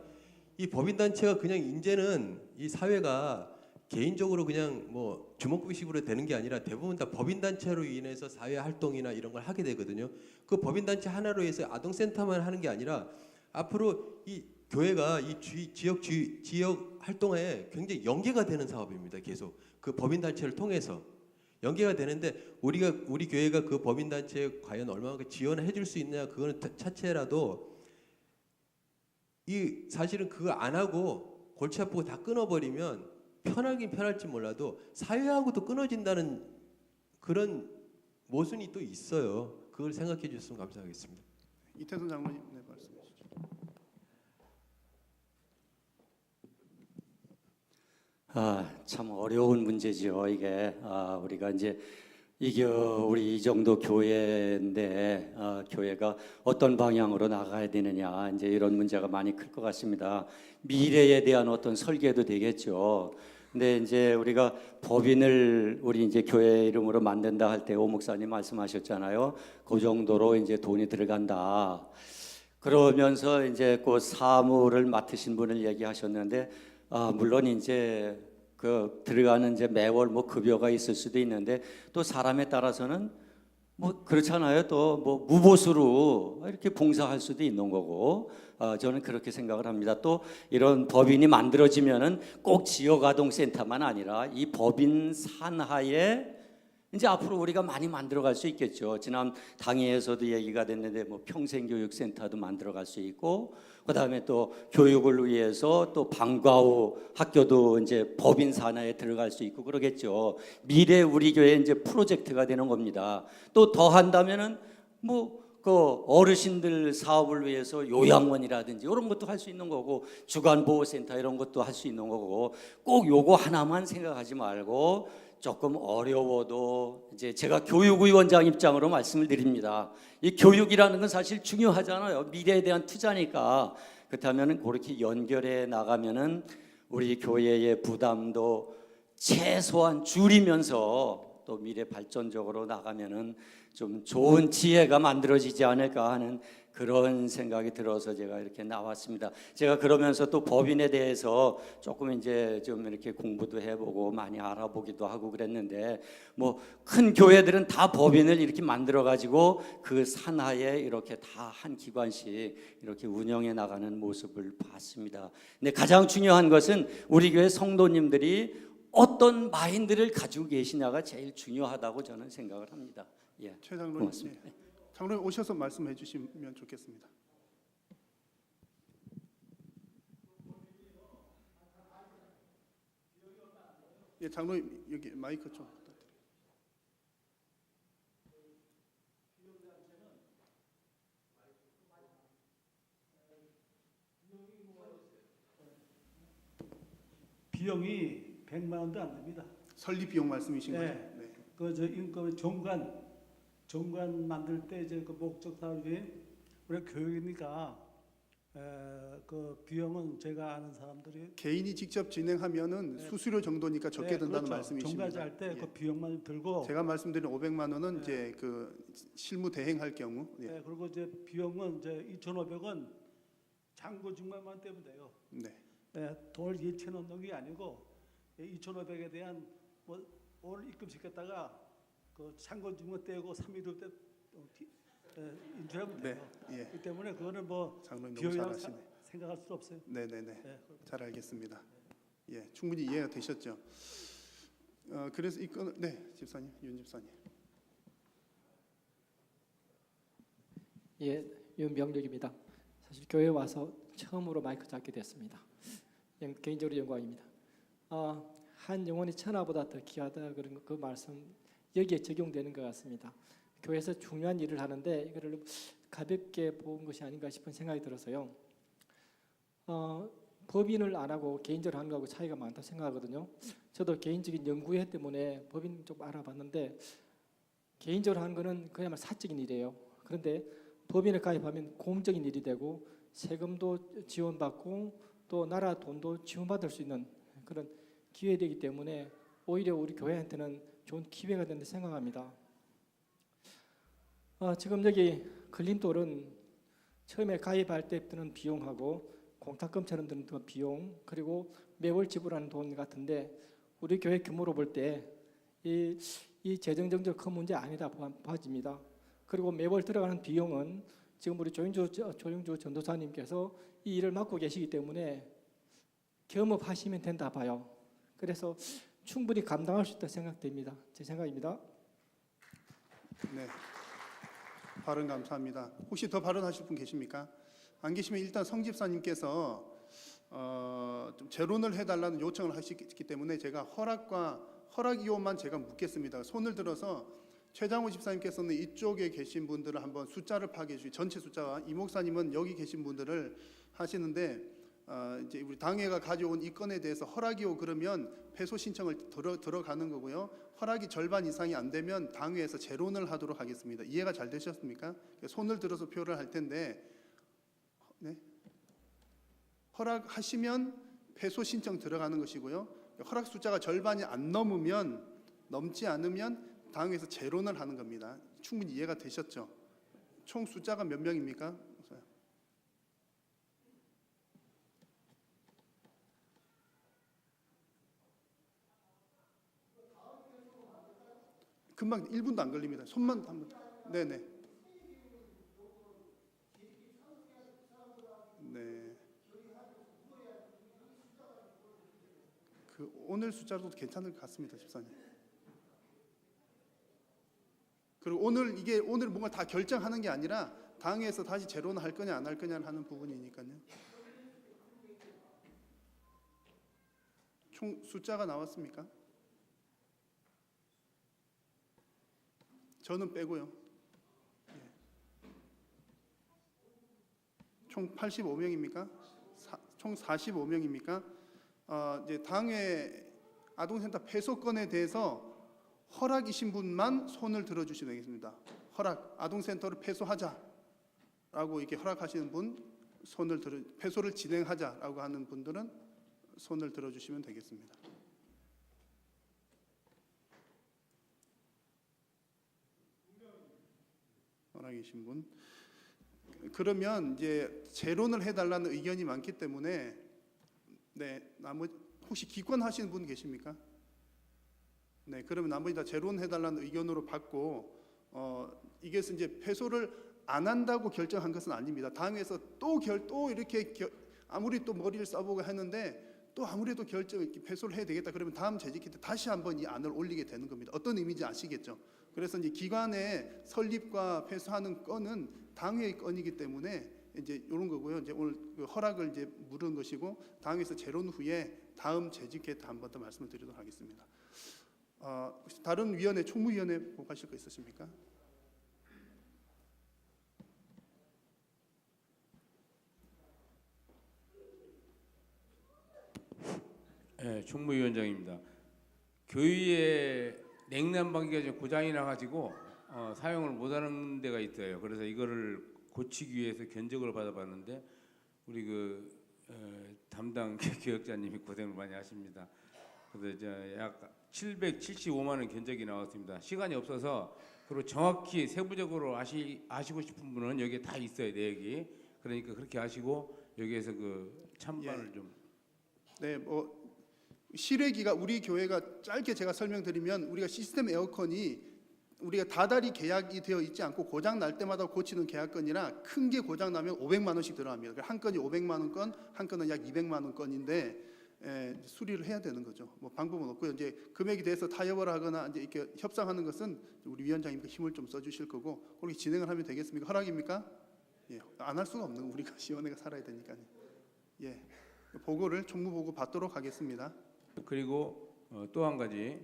이 법인단체가 그냥 이제는 이 사회가 개인적으로 그냥 뭐 주먹구이식으로 되는 게 아니라 대부분 다 법인단체로 인해서 사회 활동이나 이런 걸 하게 되거든요. 그 법인단체 하나로 해서 아동센터만 하는 게 아니라 앞으로 이 교회가 이 지역 활동에 굉장히 연계가 되는 사업입니다. 계속 그 법인단체를 통해서 연계가 되는데 우리 교회가 그 법인단체에 과연 얼마만큼 지원을 해줄 수 있느냐 그거는 자체라도 이 사실은 그거 안 하고 골치 아프고 다 끊어버리면 편하긴 편할지 몰라도 사회하고도 끊어진다는 그런 모순이 또 있어요. 그걸 생각해 주셨으면 감사하겠습니다. 이태선 장로님, 네, 말씀해 주시죠. 참 어려운 문제죠. 이게 우리가 이게 우리 이 정도 교회인데 교회가 어떤 방향으로 나가야 되느냐 이제 이런 문제가 많이 클 것 같습니다. 미래에 대한 어떤 설계도 되겠죠. 근데 이제 우리가 법인을 우리 이제 교회 이름으로 만든다 할 때 오 목사님 말씀하셨잖아요. 그 정도로 이제 돈이 들어간다. 그러면서 이제 그 사무를 맡으신 분을 얘기하셨는데 물론 이제 그 들어가는 이제 매월 뭐 급여가 있을 수도 있는데 또 사람에 따라서는 뭐 그렇잖아요. 또 뭐 무보수로 이렇게 봉사할 수도 있는 거고 저는 그렇게 생각을 합니다. 또 이런 법인이 만들어지면은 꼭 지역 아동센터만 아니라 이 법인 산하에 이제 앞으로 우리가 많이 만들어갈 수 있겠죠. 지난 당회에서도 얘기가 됐는데 뭐 평생교육센터도 만들어갈 수 있고, 그 다음에 또 교육을 위해서 또 방과 후 학교도 이제 법인 산하에 들어갈 수 있고 그러겠죠. 미래 우리 교회 이제 프로젝트가 되는 겁니다. 또 더 한다면은 뭐 그 어르신들 사업을 위해서 요양원이라든지 이런 것도 할 수 있는 거고, 주간 보호센터 이런 것도 할 수 있는 거고, 꼭 요거 하나만 생각하지 말고 조금 어려워도 이제 제가 교육위원장 입장으로 말씀을 드립니다. 이 교육이라는 건 사실 중요하잖아요. 미래에 대한 투자니까. 그렇다면 그렇게 연결해 나가면은 우리 교회의 부담도 최소한 줄이면서 또 미래 발전적으로 나가면은 좀 좋은 지혜가 만들어지지 않을까 하는 그런 생각이 들어서 제가 이렇게 나왔습니다. 제가 그러면서 또 법인에 대해서 조금 이제 좀 이렇게 공부도 해보고 많이 알아보기도 하고 그랬는데, 뭐 큰 교회들은 다 법인을 이렇게 만들어 가지고 그 산하에 이렇게 다 한 기관씩 이렇게 운영해 나가는 모습을 봤습니다. 근데 가장 중요한 것은 우리 교회 성도님들이 어떤 마인드를 가지고 계시냐가 제일 중요하다고 저는 생각을 합니다. 예, 최 장로님, 고맙습니다. 예. 장로님 오셔서 말씀해 주시면 좋겠습니다. 예, 장로님 여기 마이크 좀 부탁드립니다. 비용이 100만 원도 안 됩니다. 설립 비용 말씀이신 네. 거죠? 네. 그 정관 만들 때 이제 그 목적 사업이 우리 교육이니까 그 비용은 제가 아는 사람들이 개인이 직접 진행하면은 수수료 정도니까 적게 든다는 그렇죠. 말씀이십니다. 정가제 할 때 그 예. 비용만 좀 들고 제가 말씀드린 500만 원은 이제 그 실무 대행할 경우. 예. 네, 그리고 이제 비용은 이제 2,500원 잔고 중간만 떼면 돼요. 네. 네, 돈을 2,000원 넣은 게 아니고 2,500에 대한 뭐 오늘 입금시켰다가 그 잔고 중간 떼고 3일 때 인출하면 네. 돼요. 예. 그렇기 때문에 그거는 뭐 장로님 너무 비용이라고 잘하시네. 생각할 수 없어요. 네네네. 네. 잘 알겠습니다. 예, 충분히 이해가 되셨죠. 그래서 이 건, 네, 집사님, 윤 집사님. 예, 윤병력입니다. 사실 교회 와서 처음으로 마이크 잡게 됐습니다. 개인적으로 영광입니다. 한 영혼이 천하보다 더 귀하다 그런 그 말씀 여기에 적용되는 것 같습니다. 교회에서 중요한 일을 하는데 이거를 가볍게 본 것이 아닌가 싶은 생각이 들어서요. 법인을 안 하고 개인적으로 하는 거하고 차이가 많다고 생각하거든요. 저도 개인적인 연구회 때문에 법인 좀 알아봤는데 개인적으로 하는 거는 그야말로 사적인 일이에요. 그런데 법인에 가입하면 공적인 일이 되고 세금도 지원받고 또 나라 돈도 지원받을 수 있는 그런 기회되기 때문에 오히려 우리 교회한테는 좋은 기회가 된다 생각합니다. 지금 여기 걸림돌은 처음에 가입할 때 드는 비용하고 공탁금처럼 드는 비용 그리고 매월 지불하는 돈 같은데 우리 교회 규모로 볼 때 이 재정적으로 큰 문제 아니다 봐집니다. 그리고 매월 들어가는 비용은 지금 우리 조영주 전도사님께서 이 일을 맡고 계시기 때문에 겸업하시면 된다 봐요. 그래서 충분히 감당할 수 있다 생각됩니다. 제 생각입니다. 네. 발언 감사합니다. 혹시 더 발언하실 분 계십니까? 안 계시면 일단 성 집사님께서 좀 재론을 해달라는 요청을 하셨기 때문에 제가 허락 이유만 제가 묻겠습니다. 손을 들어서 최장호 집사님께서는 이쪽에 계신 분들을 한번 숫자를 파악해 주시. 전체 숫자와 이 목사님은 여기 계신 분들을 하시는데 이제 우리 당회가 가져온 이 건에 대해서 허락이요 그러면 패소 신청을 들어가는 거고요. 허락이 절반 이상이 안 되면 당회에서 재론을 하도록 하겠습니다. 이해가 잘 되셨습니까? 손을 들어서 표를 할 텐데, 네? 허락하시면 패소 신청 들어가는 것이고요. 허락 숫자가 절반이 안 넘지 않으면 당회에서 재론을 하는 겁니다. 충분히 이해가 되셨죠? 총 숫자가 몇 명입니까? 금방 1분도 안 걸립니다. 손만 한번. 네네. 네. 그 오늘 숫자도 괜찮을 것 같습니다, 집사님. 그리고 오늘 뭔가 다 결정하는 게 아니라 당에서 다시 재론을 할 거냐 안 할 거냐 하는 부분이니까요. 총 숫자가 나왔습니까? 저는 빼고요. 총 85명입니까? 총 45명입니까? 이제 당회 아동센터 폐소건에 대해서 허락이신 분만 손을 들어주시면 되겠습니다. 허락, 아동센터를 폐소하자라고 이렇게 허락하시는 분 폐소를 진행하자라고 하는 분들은 손을 들어주시면 되겠습니다. 살아계신 분. 그러면 이제 재론을 해달라는 의견이 많기 때문에 네, 나머지 혹시 기권하시는 분 계십니까? 네, 그러면 나머지 다 재론해달라는 의견으로 받고 이게 이제 패소를 안 한다고 결정한 것은 아닙니다. 당에서 또 이렇게 아무리 또 머리를 써보고 했는데 또 아무래도 패소를 해야 되겠다 그러면 다음 재직회 때 다시 한번 이 안을 올리게 되는 겁니다. 어떤 의미인지 아시겠죠? 그래서 이제 기관의 설립과 패소하는 건은 당회의 건이기 때문에 이제 이런 거고요. 이제 오늘 그 허락을 이제 물은 것이고 당에서 재론 후에 다음 재직회 때 한 번 더 말씀을 드리도록 하겠습니다. 혹시 다른 위원회 총무위원회 보고하실 거 있으십니까? 네, 총무위원장입니다. 교위에 냉난방기가 좀 고장이 나가지고 사용을 못하는 데가 있어요. 그래서 이거를 고치기 위해서 견적을 받아봤는데 우리 담당 교역자님이 고생을 많이 하십니다. 그래서 이제 약 775만 원 견적이 나왔습니다. 시간이 없어서 그리고 정확히 세부적으로 아시고 싶은 분은 여기에 다 있어요, 내역이. 그러니까 그렇게 아시고 여기에서 그 찬반을 좀. 네, 실외기가 우리 교회가 짧게 제가 설명드리면 우리가 시스템 에어컨이 우리가 다달이 계약이 되어 있지 않고 고장 날 때마다 고치는 계약건이라 큰 게 고장 나면 500만 원씩 들어갑니다. 한 건이 500만 원 건, 한 건은 약 200만 원 건인데 수리를 해야 되는 거죠. 뭐 방법은 없고요. 이제 금액이 돼서 타협을 하거나 이제 이렇게 협상하는 것은 우리 위원장님께 힘을 좀 써주실 거고 그렇게 진행을 하면 되겠습니까? 허락입니까? 예, 안 할 수가 없는 우리가 시원회가 살아야 되니까요. 예, 보고를 총무 보고 받도록 하겠습니다. 그리고 또 한 가지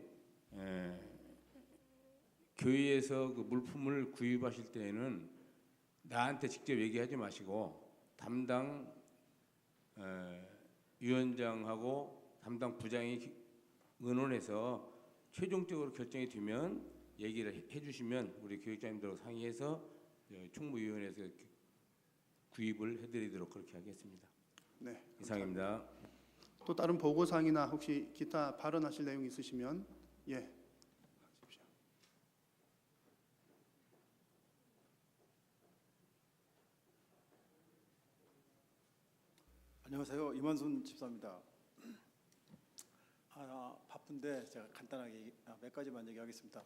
교회에서 그 물품을 구입하실 때에는 나한테 직접 얘기하지 마시고 담당 위원장하고 담당 부장이 의논해서 최종적으로 결정이 되면 얘기를 해주시면 우리 교육자님들하고 상의해서 총무위원회에서 구입을 해드리도록 그렇게 하겠습니다. 네, 이상입니다. 또 다른 보고사항이나 혹시 기타 발언하실 내용 있으시면 예. 하십시오. 안녕하세요. 임원순 집사입니다. 바쁜데 제가 간단하게 몇 가지만 얘기하겠습니다.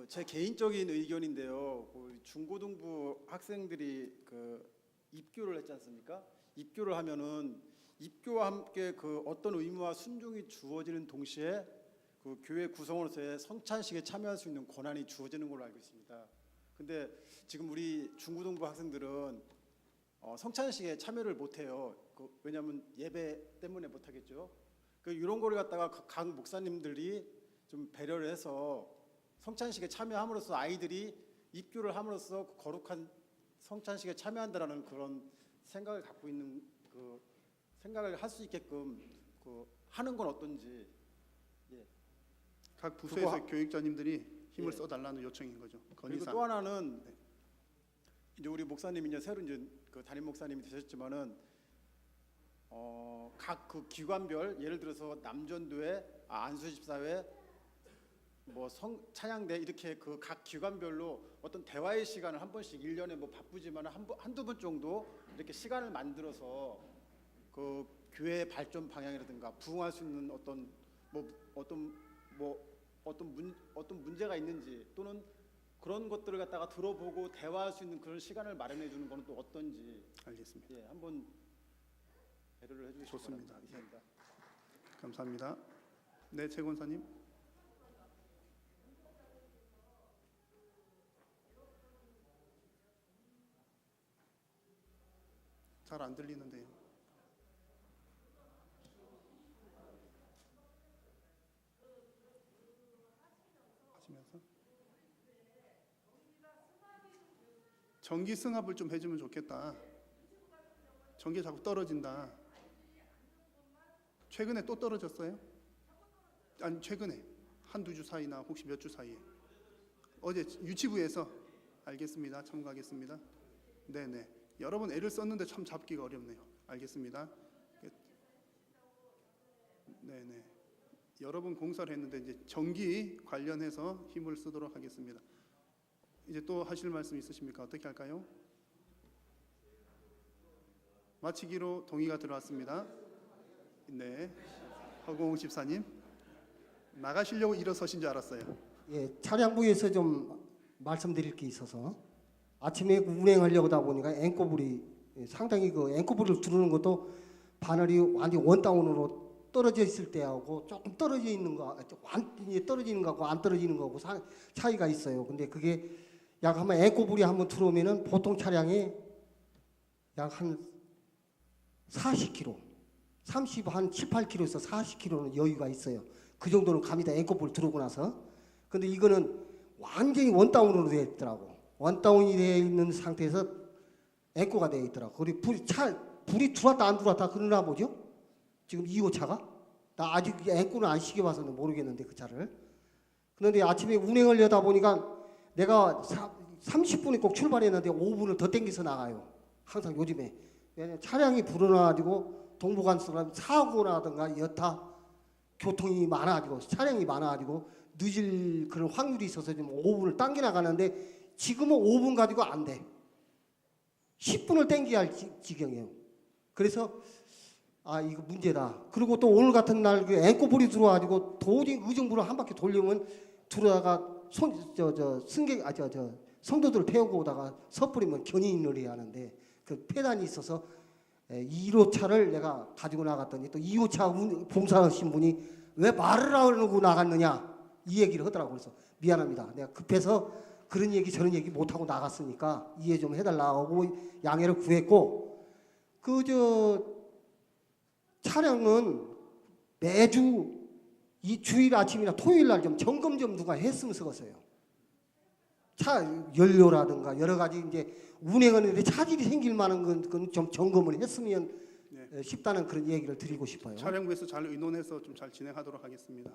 제 개인적인 의견인데요. 중고등부 학생들이 입교를 했지 않습니까? 입교를 하면은 입교와 함께 어떤 의무와 순종이 주어지는 동시에 교회 구성원으로서의 성찬식에 참여할 수 있는 권한이 주어지는 걸로 알고 있습니다. 근데 지금 우리 중고등부 학생들은 성찬식에 참여를 못해요. 왜냐하면 예배 때문에 못하겠죠. 이런 거를 갖다가 각 목사님들이 좀 배려를 해서 성찬식에 참여함으로써 아이들이 입교를 함으로써 거룩한 성찬식에 참여한다라는 그런 생각을 갖고 있는 생각을 할 수 있게끔 하는 건 어떤지. 예. 각 부서에서 교육자님들이 힘을 써달라는 요청인 거죠. 그리고 또 하나는 이제 우리 목사님이 이제 새로 이제 담임 목사님이 되셨지만은 각 기관별 예를 들어서 남전도회, 안수집사회, 뭐 찬양대 이렇게 각 기관별로 어떤 대화의 시간을 한 번씩 1년에 뭐 바쁘지만 한두 번 정도 이렇게 시간을 만들어서 교회의 발전 방향이라든가 부응할 수 있는 어떤 문제가 있는지 또는 그런 것들을 갖다가 들어보고 대화할 수 있는 그런 시간을 마련해 주는 거는 또 어떤지. 알겠습니다. 예, 한번 배려를 해주시기 좋습니다. 바랍니다. 감사합니다. 네, 최 권사님. 잘 안 들리는데요. 하시면서 전기 승합을 좀 해주면 좋겠다. 전기 자꾸 떨어진다. 최근에 또 떨어졌어요? 아니 최근에 한두 주 사이나 혹시 몇 주 사이에 어제 유치부에서 알겠습니다. 참고하겠습니다. 네네. 여러 번 애를 썼는데 참 잡기가 어렵네요. 알겠습니다. 네네. 여러 번 공사를 했는데 이제 전기 관련해서 힘을 쓰도록 하겠습니다. 이제 또 하실 말씀 있으십니까? 어떻게 할까요? 마치기로 동의가 들어왔습니다. 네, 허공웅 집사님 나가시려고 일어서신 줄 알았어요. 예, 차량부에서 좀 말씀드릴 게 있어서 아침에 운행하려고 하다 보니까 앵꼬불이 상당히 그 앵꼬불을 두르는 것도 바늘이 완전 원다운으로 떨어져 있을 때하고 조금 떨어져 있는 거, 완전히 떨어지는 거하고 안 떨어지는 거하고 차이가 있어요. 근데 그게 약 한번 앵꼬불이 한번 들어오면은 보통 차량이 약 한 40km, 30한 18km에서 40km는 여유가 있어요. 그 정도는 갑니다. 앵꼬불 들어오고 나서. 근데 이거는 완전히 원다운으로 되어 있더라고. 원다운이 되어 있는 상태에서 앵꼬가 되어 있더라고. 그리고 불이 들어왔다 안 들어왔다 그러나 보죠? 지금 2호 차가? 나 아직 앵꼬는 안 시켜봐서는 모르겠는데 그 차를. 그런데 아침에 운행을 하다 보니까 내가 30분에 꼭 출발했는데 5분을 더 땡겨서 나가요. 항상 요즘에. 왜냐면 차량이 불어나가지고 동부간선 사고라든가 여타 교통이 많아가지고 차량이 많아가지고 늦을 그런 확률이 있어서 좀 5분을 당겨 나가는데 지금은 5분 가지고 안 돼. 10분을 당겨야 할 지경이에요. 그래서 아 이거 문제다. 그리고 또 오늘 같은 날 그 앵꼬불이 들어와가지고 도저히 의정부를 한 바퀴 돌리면 들어다가 성도들을 태우고 오다가 섣부리면 견인을 해야 하는데 그 폐단이 있어서 2호 차를 내가 가지고 나갔더니 또 2호 차 봉사하신 분이 왜 말을 하고 나갔느냐 이 얘기를 하더라고. 그래서 미안합니다. 내가 급해서 그런 얘기 저런 얘기 못하고 나갔으니까 이해 좀 해달라고 양해를 구했고 차량은 매주 이 주일 아침이나 토요일 날 좀 점검 좀 누가 했으면 쓰겠어요. 차 연료라든가 여러 가지 이제 운행하는데 차질이 생길 만한 건 좀 점검을 했으면 싶다는 그런 얘기를 드리고 싶어요. 차량부에서 잘 의논해서 좀 잘 진행하도록 하겠습니다.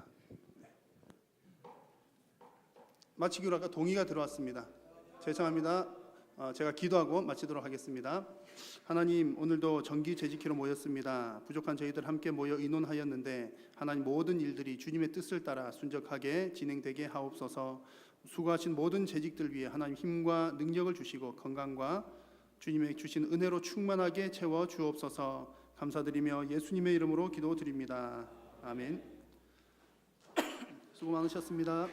네. 마치기로 아까 동의가 들어왔습니다. 죄송합니다. 제가 기도하고 마치도록 하겠습니다. 하나님 오늘도 정기 재직회로 모였습니다. 부족한 저희들 함께 모여 의논하였는데 하나님 모든 일들이 주님의 뜻을 따라 순적하게 진행되게 하옵소서. 수고하신 모든 재직들 위해 하나님 힘과 능력을 주시고 건강과 주님의 주신 은혜로 충만하게 채워 주옵소서. 감사드리며 예수님의 이름으로 기도드립니다. 아멘. 수고 많으셨습니다.